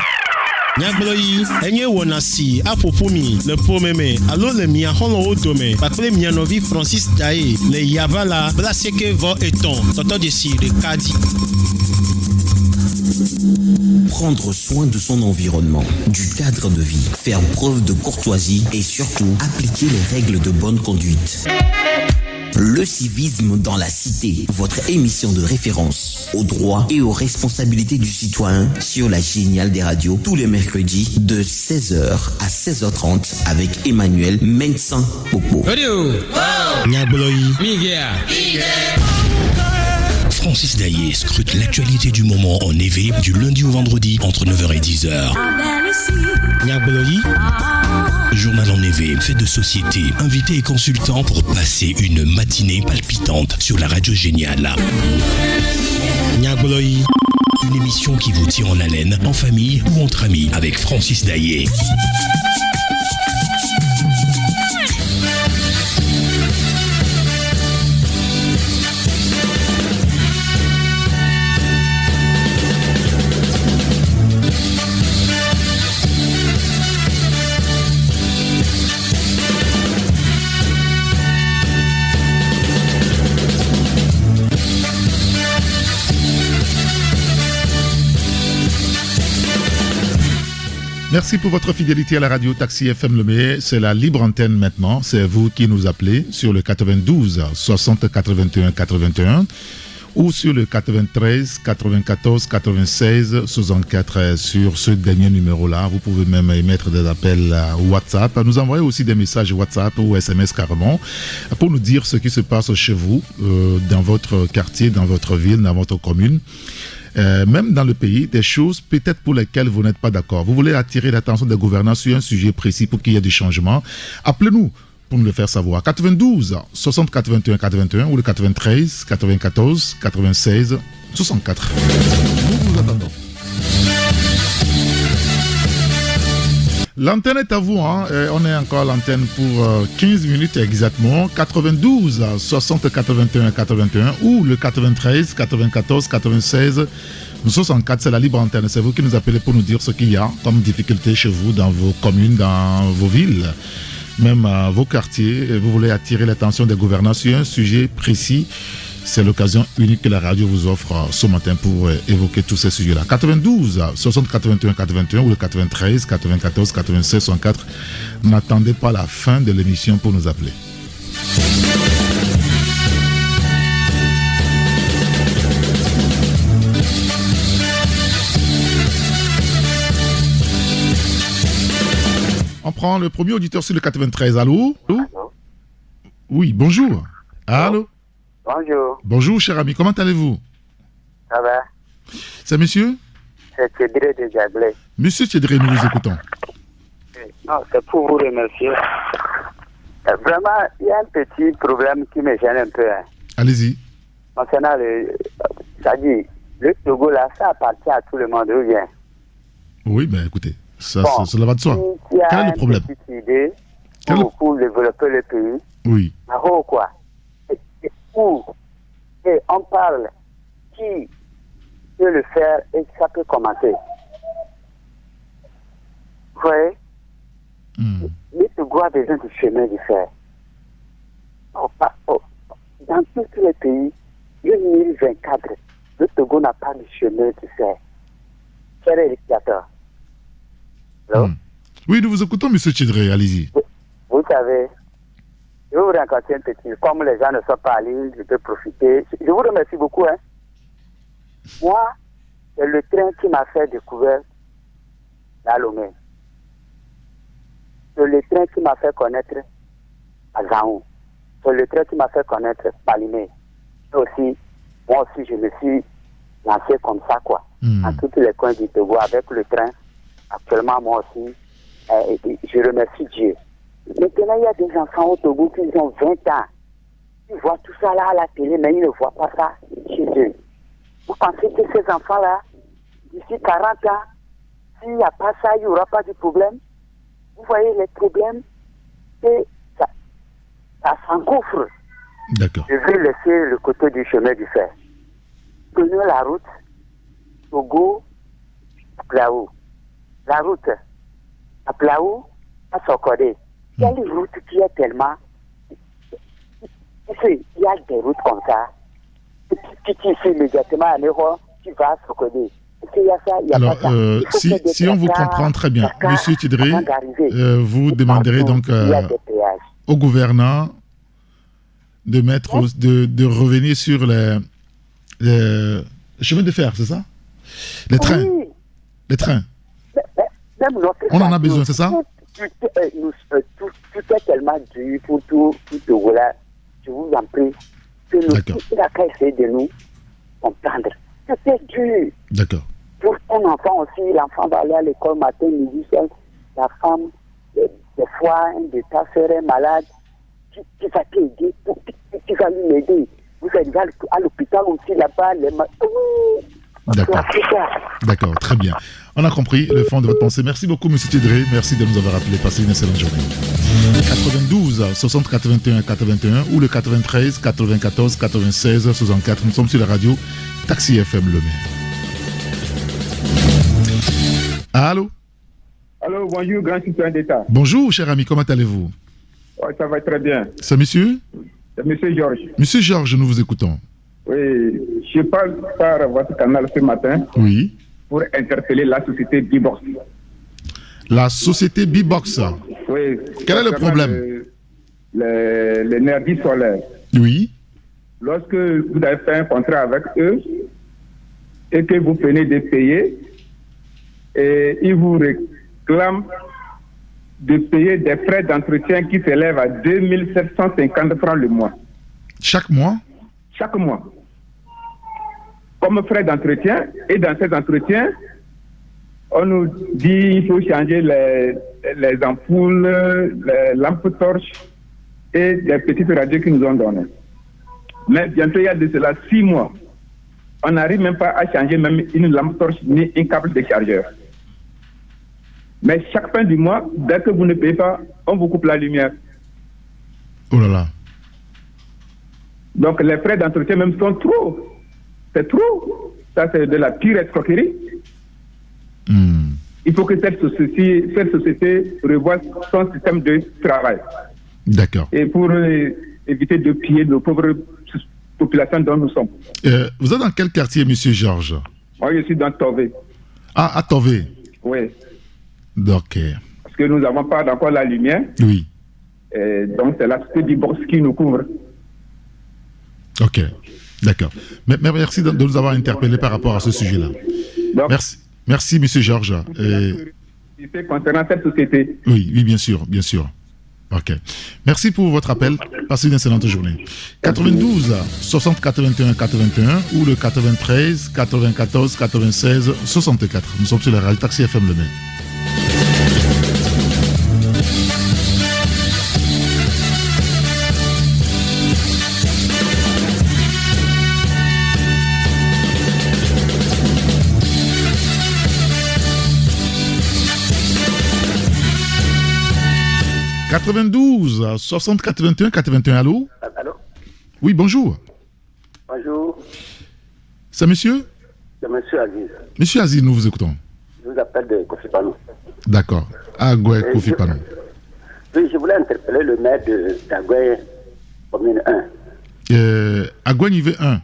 Nyagbloi enye wonasi apopumi le pomeme alo le mia hono odome pakle mia novi Francis Dae le Yavala Blaseke Vo Eton Toto Desi de Kadi.
Prendre soin de son environnement, du cadre de vie, faire preuve de courtoisie et surtout appliquer les règles de bonne conduite. Le civisme dans la cité, votre émission de référence aux droits et aux responsabilités du citoyen sur la géniale des radios tous les mercredis de 16h à 16h30 avec Emmanuel Mensan Popo.
Francis Daillé scrute l'actualité du moment en EV du lundi au vendredi entre 9h et 10h. Journal en EV, fait de société, invités et consultants pour passer une matinée palpitante sur la radio géniale. Une émission qui vous tient en haleine, en famille ou entre amis avec Francis Daillé.
Merci pour votre fidélité à la radio Taxi FM Lemay. C'est la libre antenne maintenant. C'est vous qui nous appelez sur le 92 60 81 81 ou sur le 93 94 96 64 sur ce dernier numéro-là. Vous pouvez même émettre des appels WhatsApp. Nous envoyer aussi des messages WhatsApp ou SMS carrément pour nous dire ce qui se passe chez vous, dans votre quartier, dans votre ville, dans votre commune. Même dans le pays, des choses peut-être pour lesquelles vous n'êtes pas d'accord. Vous voulez attirer l'attention des gouvernants sur un sujet précis pour qu'il y ait du changement. Appelez-nous pour nous le faire savoir. 92 60 81 81 ou le 93 94 96 64. Nous vous attendons. L'antenne est à vous, hein? On est encore à l'antenne pour 15 minutes exactement. 92 60 81 81 ou le 93 94 96 64, c'est la libre antenne. C'est vous qui nous appelez pour nous dire ce qu'il y a comme difficulté chez vous, dans vos communes, dans vos villes, même vos quartiers. Vous voulez attirer l'attention des gouvernants sur un sujet précis. C'est l'occasion unique que la radio vous offre ce matin pour évoquer tous ces sujets-là. 92 60 81 81 ou le 93 94 96 64. N'attendez pas la fin de l'émission pour nous appeler. On prend le premier auditeur sur le 93. Allô? Oui, bonjour. Allô?
Bonjour.
Bonjour, cher ami. Comment allez-vous?
Ça va?
C'est monsieur?
C'est Cédré de Jablé.
Monsieur Cédré, nous vous écoutons.
Non, c'est pour vous remercier. Vraiment, il y a un petit problème qui me gêne un peu. Hein.
Allez-y.
Concernant c'est-à-dire, le Togo, là, ça appartient à tout le monde, ou bien?
Oui, ben écoutez, cela va de soi. Quel est le problème?
Il y a une petite idée pour développer le pays.
Oui.
Quoi? Et on parle qui peut le faire et ça peut commencer. Vous voyez? Le Togo a besoin du chemin de fer. Dans tous les pays, 2024, le Togo n'a pas de chemin de fer. Cher électeur.
Oui, nous vous écoutons, monsieur Chédré, allez-y.
Vous savez, je vais vous rencontrer un petit. Comme les gens ne sont pas à l'île, je peux profiter. Je vous remercie beaucoup. Hein. Moi, c'est le train qui m'a fait découvrir la Lomé. C'est le train qui m'a fait connaître à Zaou. C'est le train qui m'a fait connaître Palimé. Moi aussi, je me suis lancé comme ça, quoi. Dans tous les coins du Togo avec le train. Actuellement, moi aussi, je remercie Dieu. Maintenant, il y a des enfants au Togo qui ont 20 ans. Ils voient tout ça là à la télé, mais ils ne voient pas ça chez eux. Vous pensez que ces enfants-là, d'ici 40 ans, s'il n'y a pas ça, il n'y aura pas de problème? Vous voyez les problèmes, et ça s'engouffre.
D'accord.
Je vais laisser le côté du chemin du fer. Prenons la route Togo à Plaou. La route à Plaou à Sokodé. Il y a une route qui est tellement... Il y a des routes comme ça. Tu fais immédiatement à Néro, tu vas à Sokodé.
Alors, si on vous comprend très bien, monsieur Tidré, vous demanderez donc au gouvernant de mettre, de revenir sur les chemins de fer, c'est ça? Les trains.
Oui.
Les trains.
Même notre
On en a besoin, c'est ça?
Tout est tellement dur pour tout voilà. Je vous en prie. Que il n'a qu'à essayer de nous comprendre. C'est dur.
D'accord.
Pour un enfant aussi, l'enfant va aller à l'école matin, midi, soir. La femme, des fois, un de ta soeur est malade. Tu vas t'aider, tu vas lui aider. Vous êtes à l'hôpital aussi là-bas.
D'accord. D'accord, très bien. On a compris le fond de votre pensée. Merci beaucoup, M. Tidré. Merci de nous avoir appelé. Passez une excellente journée. 92 60 81 81 ou le 93 94 96 64. Nous sommes sur la radio Taxi FM Le Maire. Allô?
Allô, bonjour, grand citoyen d'État.
Bonjour, cher ami, comment allez-vous?
Ouais, ça va très bien.
C'est monsieur?
C'est monsieur Georges.
Monsieur Georges, nous vous écoutons.
Oui, je parle par votre canal ce matin.
Oui.
Pour interpeller la société B-Box.
La société B-Box.
Oui.
Quel est le problème?
L'énergie solaire.
Oui.
Lorsque vous avez fait un contrat avec eux et que vous venez de payer, et ils vous réclament de payer des frais d'entretien qui s'élèvent à 2750 francs le mois.
Chaque mois?
Chaque mois. Comme frais d'entretien, et dans ces entretiens, on nous dit qu'il faut changer les ampoules, les lampes torches et les petites radios qu'ils nous ont données. Mais bientôt, il y a de cela 6 mois. On n'arrive même pas à changer même une lampe torche ni un câble de chargeur. Mais chaque fin du mois, dès que vous ne payez pas, on vous coupe la lumière.
Oh là là.
Donc les frais d'entretien même sont trop. C'est trop. Ça, c'est de la pire escroquerie. Il faut que cette société revoie son système de travail.
D'accord.
Et pour éviter de piller nos pauvres populations dont nous sommes.
Vous êtes dans quel quartier, monsieur Georges?
Moi, je suis dans Tové.
Ah, à Tové.
Oui.
Ok.
Parce que nous n'avons pas encore la lumière.
Oui.
Et donc, c'est la société B-Box qui nous couvre.
Ok. D'accord. Mais merci de nous avoir interpellés par rapport à ce sujet-là. Merci. Merci, M. Georges.
Concernant cette société.
Oui, bien sûr, bien sûr. Ok. Merci pour votre appel. Passez une excellente journée. 92 60 81 81 ou le 93 94 96 64. Nous sommes sur la radio Taxi FM Le Maire. « 92 60 81 81, allô?
Allô?
Oui, bonjour.
Bonjour.
C'est monsieur?
C'est monsieur Aziz.
Monsieur Aziz, nous vous écoutons.
Je vous appelle de Kofi Panou.
D'accord. Agoué Kofi Panou.
Oui, je voulais interpeller le maire d'Agoué, commune 1.
Agoué Nivé 1.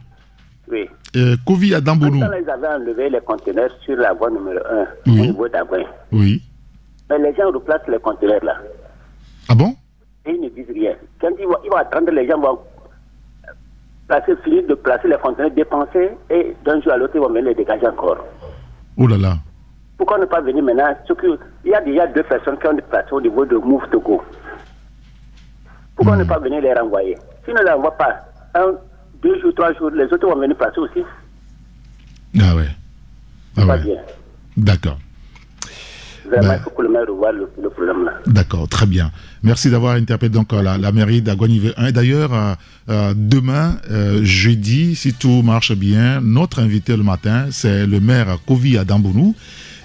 Oui.
Kofi Adambounou.
Quand ils avaient enlevé les conteneurs sur la voie numéro 1,
oui.
Au niveau d'Agoué.
Oui.
Mais les gens replacent les conteneurs là.
Ah bon?
Et ils ne disent rien. Quand ils vont attendre, les gens vont finir de placer les conteneurs, dépenser, et d'un jour à l'autre, ils vont venir les dégager encore.
Oh là là.
Pourquoi ne pas venir maintenant? Il y a déjà 2 personnes qui ont déplacé au niveau de Move Togo. Pourquoi ne pas venir les renvoyer? S'ils ne les renvoient pas, 1, 2 jours, 3 jours, les autres vont venir placer aussi.
Ah ouais.
Ah pas bien.
D'accord.
Vraiment, il faut que le maire revoie le problème là.
D'accord, très bien. Merci d'avoir interpellé donc la mairie d'Agoué-Nivé 1. Et d'ailleurs, demain, jeudi, si tout marche bien, notre invité le matin, c'est le maire Kofi Adambounou.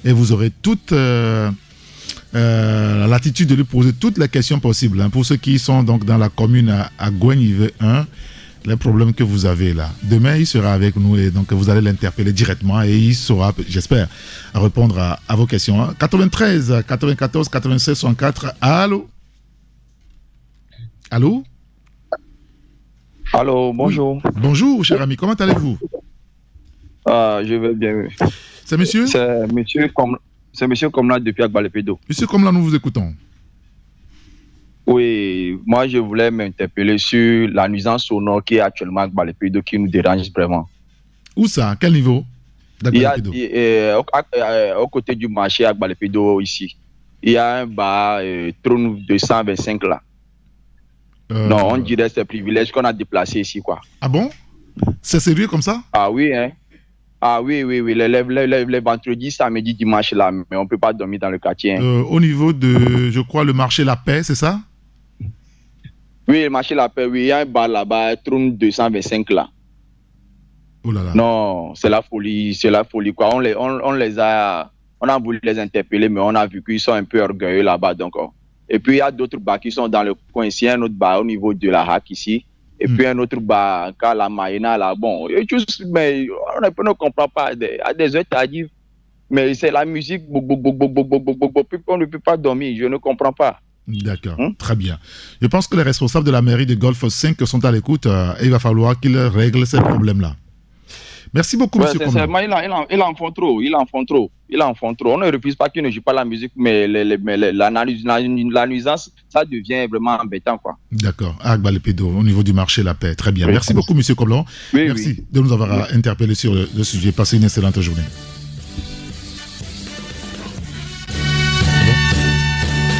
Et vous aurez toute la latitude de lui poser toutes les questions possibles. Pour ceux qui sont donc dans la commune Agoué-Nivé 1, les problèmes que vous avez là. Demain, il sera avec nous et donc vous allez l'interpeller directement et il saura, j'espère, répondre à vos questions. 93 94 96 64. Allô? Allô?
Allô, bonjour.
Oui. Bonjour, cher ami, comment allez-vous?
Je vais bien, oui.
C'est monsieur?
C'est monsieur Komla depuis Agbalepédo.
Monsieur Komla, nous vous écoutons.
Oui, moi je voulais m'interpeller sur la nuisance sonore qui est actuellement à Agbalépédo qui nous dérange vraiment.
Où ça? À quel niveau?
Il y a au côté du marché à Agbalépédo ici. Il y a un bar Trône 225 là. Non, on dirait que c'est un privilège qu'on a déplacé ici quoi.
Ah bon? C'est sérieux comme ça?
Ah oui, hein. Ah oui. Les vendredis, samedi, dimanche là, mais on ne peut pas dormir dans le quartier. Hein.
Au niveau de, je crois, le marché La Paix, c'est ça?
Oui, le marché La Paix, oui, il y a un bar là-bas, Trône 225 là.
Oh là là.
Non, c'est la folie quoi. On a voulu les interpeller, mais on a vu qu'ils sont un peu orgueilleux là-bas. Donc, et puis il y a d'autres bars qui sont dans le coin ici, un autre bar au niveau de la HAC ici. Et puis un autre bar, car la Maïna là, bon, mais on ne comprend pas, à des heures tardives, mais c'est la musique, on ne peut pas dormir, je ne comprends pas.
D'accord, très bien. Je pense que les responsables de la mairie de Golfe 5 sont à l'écoute et il va falloir qu'ils règlent ces problèmes-là. Merci beaucoup, monsieur Komlan.
Il en font trop. On ne refuse pas qu'ils ne jouent pas la musique, mais la nuisance, ça devient vraiment embêtant, quoi.
D'accord. À Agbalépédo, au niveau du marché La Paix. Très bien. Oui, merci beaucoup, monsieur Komlan.
Oui,
merci de nous avoir interpellés sur le sujet. Passez une excellente journée.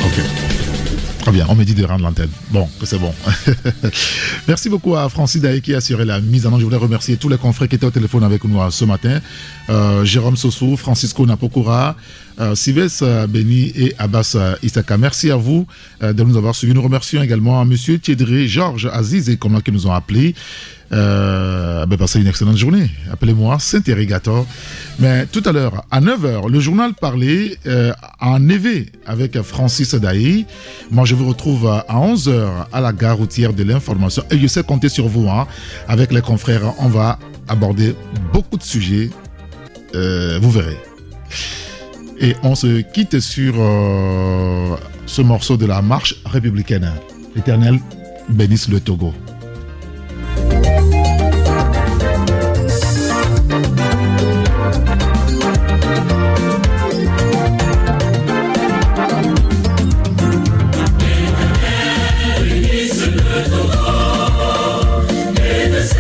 Ok. Très bien, on me dit de rendre l'antenne. Bon, que c'est bon. Merci beaucoup à Francis Daé qui a assuré la mise en œuvre. Je voulais remercier tous les confrères qui étaient au téléphone avec nous ce matin. Jérôme Sossou, Francisco Napokura, Sylvestre Beni et Abbas Isaka. Merci à vous de nous avoir suivis. Nous remercions également M. Thiedré, Georges Aziz et comme qui nous ont appelés. Passez une excellente journée. Appelez-moi Saint-Irrigator. Mais tout à l'heure, à 9h, le journal parlait en éveil avec Francis Daï. Moi, je vous retrouve à 11h à la gare routière de l'information. Et je sais compter sur vous. Avec les confrères, on va aborder beaucoup de sujets. Vous verrez. Et on se quitte sur ce morceau de la marche républicaine. L'Éternel bénisse le Togo.
It's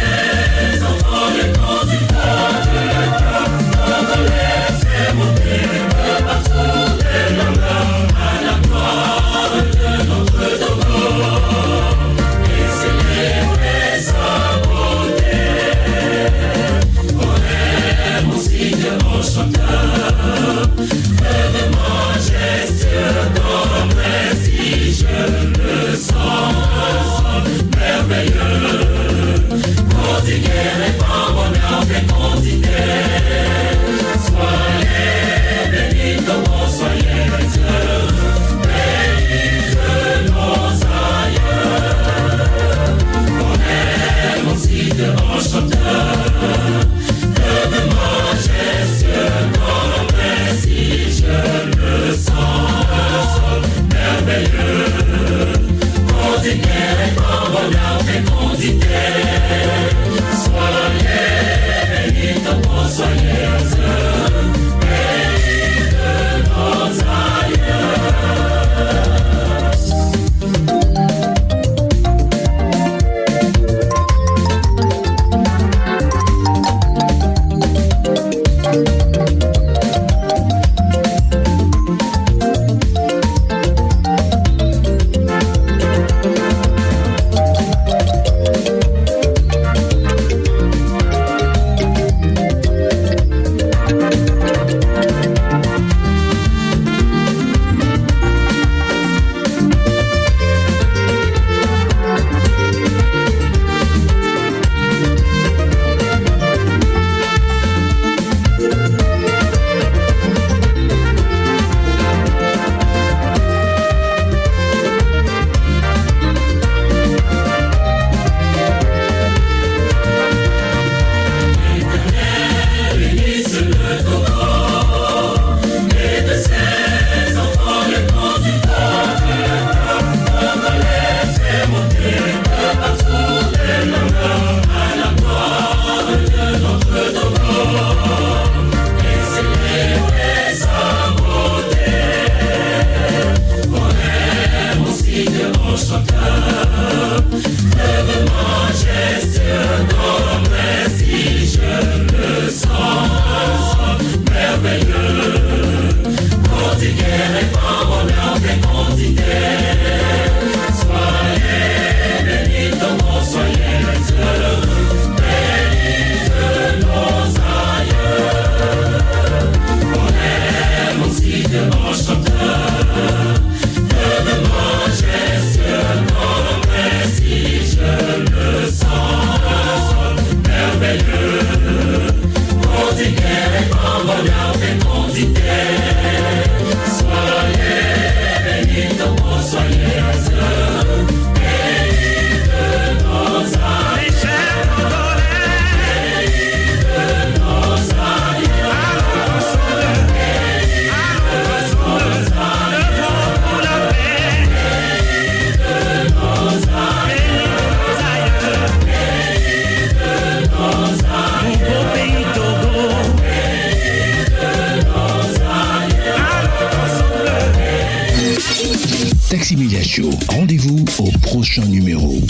Taxi Media Show, rendez-vous au prochain numéro.